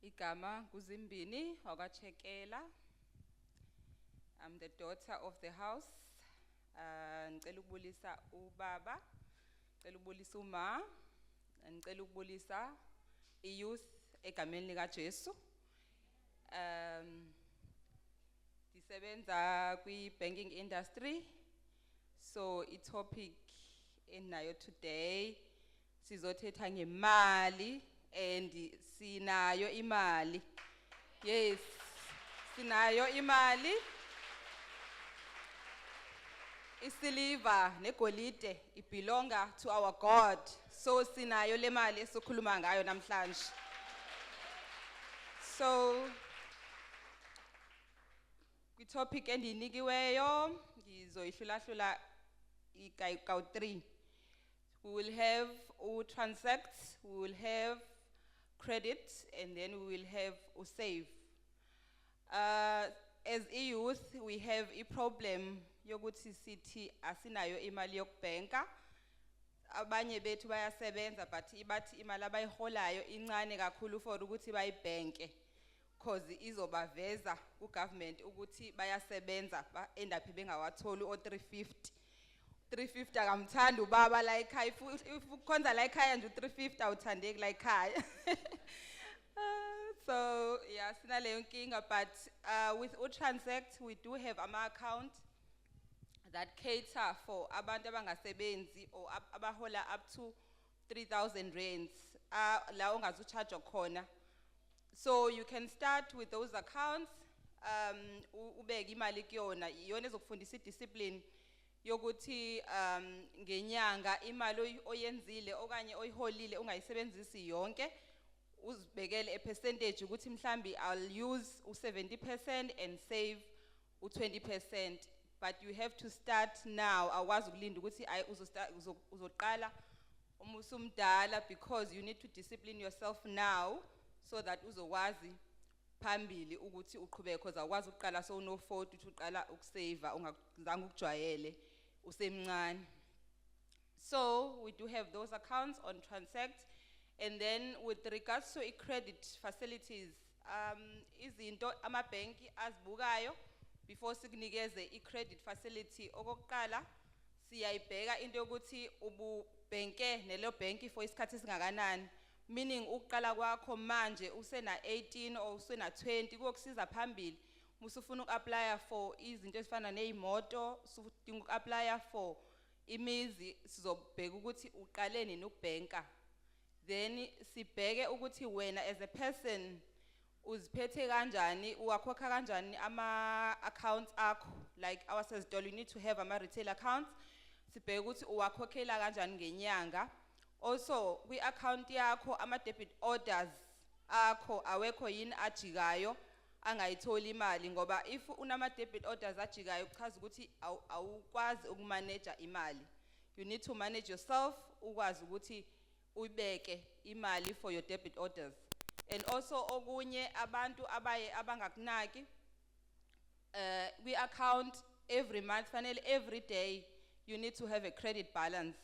Igama kuzimbini wakachekela. I'm the daughter of the house. Ngicela ukubulisa ubaba, ngicela ukubulisa uma, ngicela ukubulisa i-youth egameni lika Jesu. Disebenza kwi banking industry. So i-topic enayo today sizothetha ngemali and sinayo imali. Yes, sinayo imali. Isiliva negolide ibelonga to our God. So sinayo le mali esikhuluma ngayo namhlanje. So topic endinikiweyo ngizoyihlula ikawu 3. We will have transact, we will have credit, and then we will have save. As a youth, we have a problem yokuthi sithi asinayo imali yokubhenka. Abanye bethu bayasebenza but ibathi imali abayiholayo incane kakhulu for ukuthi bayibhenke. Cause izobaveza ku government ukuthi bayasebenza ba end up bengawatholi o 350. 350 akamthanda ubaba la ekhaya if ukhonza la ekhaya nje 350 awuthandeki la ekhaya. So yeah, sinaleyo nkinga but with uTransact we do have ama account that cater for abantu abangasebenzi or abahola up to 3,000 rands la ongazu charge khona. So you can start with those accounts. Ubeka imali kuyona iyona ezokufundisa discipline yokuthi ngenyanga imali oyenzile okanye oyiholile ungayisebenzisi yonke uzibekele a percentage ukuthi mhlambi I'll use u70% and save u20%, but you have to start now. Awazi ukulinda ukuthi uzoqala uma usumdala because you need to discipline yourself now so that uzokwazi phambili ukuthi uqhubeke because awukwazi ukuqala so no 40 ukuthi uqala ukusave ungazange ukujwayele usemncane. So we do have those accounts on Transact, and then with regards to credit facilities, izinto amabhenki azibukayo before sikunikeze credit facility okokuqala siyayibheka into yokuthi ububhenke nelo bhenki for isikhathi singakanani, meaning uqala kwakho manje usena 18 or usena 20 kuyokusiza phambili musufuna ukuapply for izinto ezifana nezimoto, usudinga ukuapply for imizi, sizobheka ukuthi uqaleni nokubhenka. Then sibheke ukuthi wena as a person uziphethe kanjani, uwakhokha kanjani ama accounts akho, like our says you need to have ama retail accounts. Sibheke ukuthi uwakhokhela kanjani ngenyanga. Also kwi account yakho ama debit orders akho awekho yini ajikayo angayitholi imali, ngoba if unama debit orders ajikayo kuchaza ukuthi awukwazi ukumanage imali. You need to manage yourself ukwazi ukuthi ubeke imali for your debit orders. And also okunye abantu abaye abangakunaki we account every month, fanele every day you need to have a credit balance.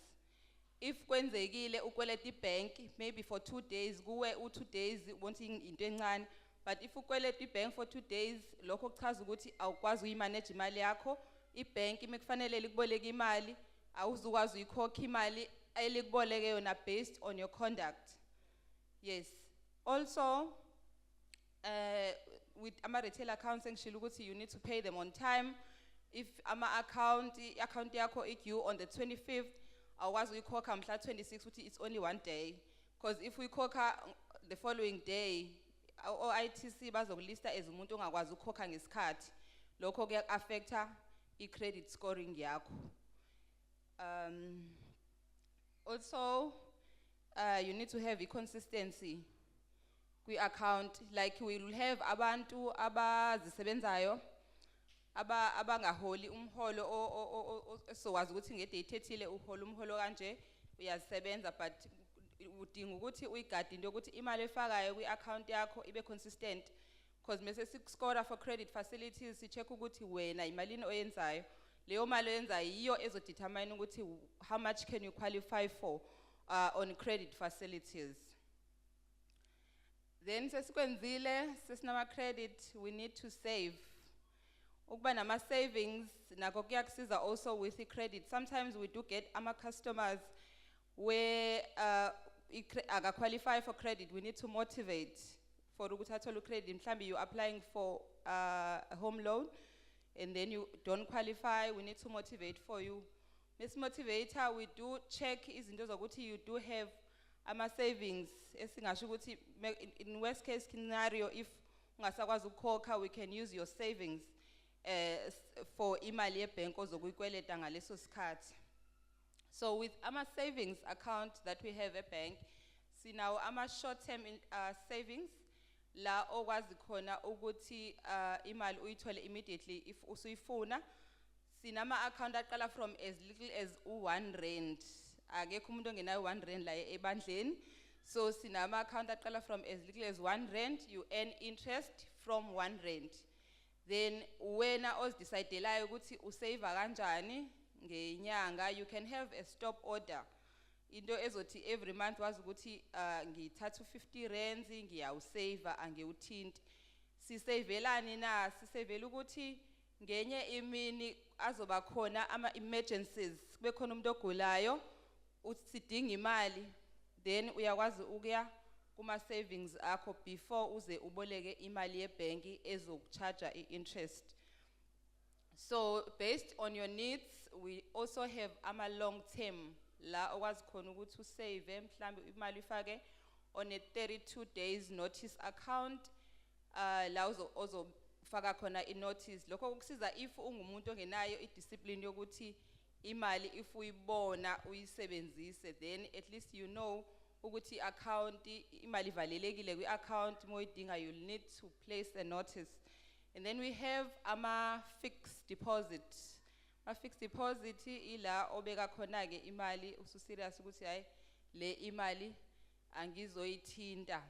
If kwenzekile ukweleta ibank maybe for 2 days kuwe u2 days wanting into encane, but if ukweleta ibank for 2 days lokho kuchaza ukuthi awukwazi uyimanage imali yakho. Ibank imekufanele likuboleka imali awuzukwazi uyikhokha imali elikuboleke yona based on your conduct. Yes. Also with ama retail accounts ngishilo ukuthi you need to pay them on time. If ama account yakho due on the 25th awukwazi uyikhokha mhla 26 ukuthi it's only 1 day, because if uyikhokha the following day o-ITC bazokulista as umuntu ongakwazi ukukhokha ngesikhathi, lokho kuya affecta i-credit scoring yakho. Also you need to have consistency kwi-account. Like we will have abantu abazisebenzayo abangaholi umholo sowazi ukuthi ngedate ethile uhola umholo kanje uyazisebenza, but udinga ukuthi uyigade into ukuthi imali efakayo kwi-account yakho ibe consistent, because mase sikuscora for credit facilities si-check ukuthi wena imalini oyenzayo, leyo mali oyenzayo yiyo ezodetermine ukuthi how much can you qualify for on credit facilities. Then sesikwenzile sesinama credit, we need to save. Ukuba nama savings nako kuyakusiza also with the credit. Sometimes we do get ama customers where aga qualify for credit. We need to motivate for ukuthi athole credit. Mhlambi you applying for a home loan and then you don't qualify, we need to motivate for you. Miss Motivator, we do check izinto zokuthi you do have ama savings esingasho ukuthi in worst case scenario if ungasakwazi ukukhokha, we can use your savings for imali yebank ozokuyikweleta ngaleso sikhathi. So with ama savings account that we have at bank, sinawo ama short term savings la okwazi khona ukuthi imali uyithole immediately if usuyifuna. Sinama account aqala from as little as R1. Akekho umuntu ongenayo R1 la ebandleni. So sinama account aqala from as little as R1, you earn interest from R1. Then wena ozidecidelayo ukuthi usave kanjani ngenyanga, you can have a stop order. Into ezothi every month wazi ukuthi ngithatha R50 ngiyawusave angewuthinti. Sisavelani na? Sisavela ukuthi ngenye imini azoba khona ama emergencies, kube khona umuntu ogulayo usidinga imali, then uyakwazi ukuya kuma savings akho before uze uboleke imali yebanki ezokucharge interest. So based on your needs, we also have ama long term la okwazi khona ukuthi usave mhlambi imali ifake on a 32 days notice account, la ozofaka khona i-notice. Lokho kukusiza if ungumuntu ongenayo i-discipline yokuthi imali if uyibona uyisebenzise, then at least you know ukuthi account imali valelekile kwi-account, moyidinga you'll need to place a notice. And then we have ama fixed deposit. A fixed deposit ila obeka khona ke imali ususerious ukuthi hayi le imali angizoyithinta,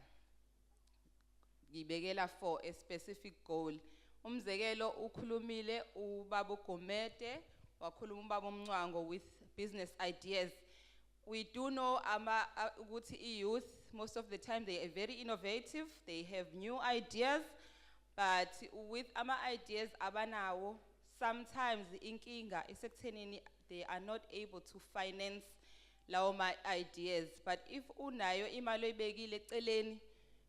ngibekela for a specific goal. Umzekelo ukhulumile ubaba uGomede wakhuluma ubaba uMncwango with business ideas. We do know ukuthi youth most of the time they are very innovative, they have new ideas, but with ama ideas abanawo sometimes inkinga isekuthenini they are not able to finance lawo my ideas. But if unayo imali oyibekile eceleni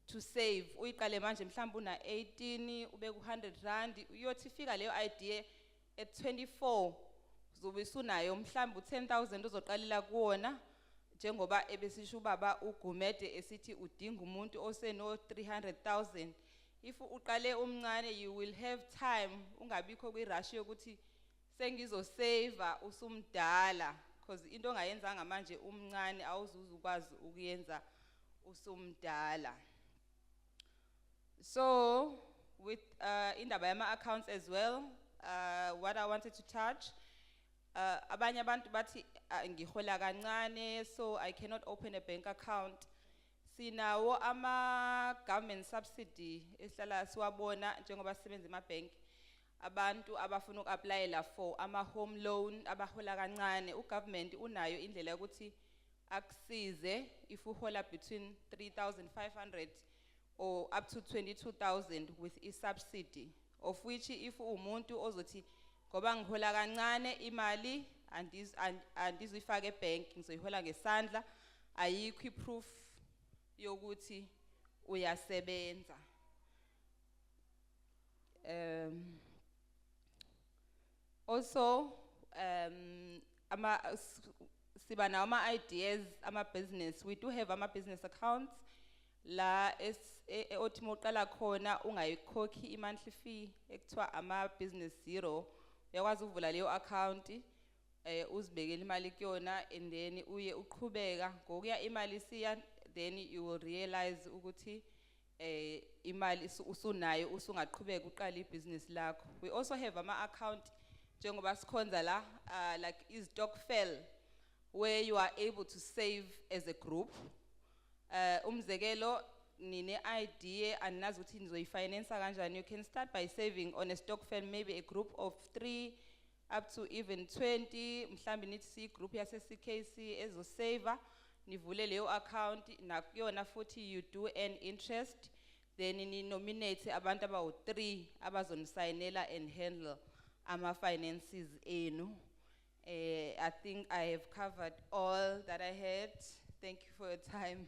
to save, uyiqale manje mhlawumbe una 18 ubeka R100, uyothi fika leyo idea at 24 uzobe usunayo mhlawumbe u10,000 uzoqalela kuwona, njengoba ebesisho ubaba uGumede esithi udinga umuntu oseno 300,000. If uqale umncane, you will have time ungabikho kwi-rush yokuthi sengizo save usumdala, because into ongayenzanga manje umncane awuzuza ukwazi ukuyenza usumdala. So with indaba yama accounts as well, what I wanted to touch, abanye abantu bathi ngihola kancane so I cannot open a bank account. Sinawo ama government subsidy esihlala siwabona njengoba sisebenza ema-bank, abantu abafuna uku-applyela for ama home loan abahola kancane. Ugovernment unayo indlela yokuthi akusize if uhola between 3,500 or up to 22,000 with i-subsidy, of which if umuntu ozothi ngoba ngihola kancane imali andizuyifaka ebank ngizoyihola ngesandla, ayikho i-proof yokuthi uyasebenza. Also siba nawo ama ideas ama business. We do have ama business accounts la othi moqala khona ungayikhokhi i-monthly fee ekuthiwa ama business zero. Uyakwazi ukuvula leyo account uzibekele imali kuyona and then uye uqhubeka ngokuya imali siya, then you will realize ukuthi imali usunayo usungaqhubeka uqala ibhizinisi lakho. We also have ama-account njengoba sikhonza la like izitokfel where you are able to save as a group. Umzekelo nine idea anazi ukuthi nizoyifinance kanjani, you can start by saving on a stokvel, maybe a group of 3 up to even 20. Mhlambi nithi si group yase CKC ezosave nivule leyo account nakuyona futhi you do an interest, then ni nominate abantu abawu3 abazonisigninela and handle ama finances enu. I think I have covered all that I had. Thank you for your time.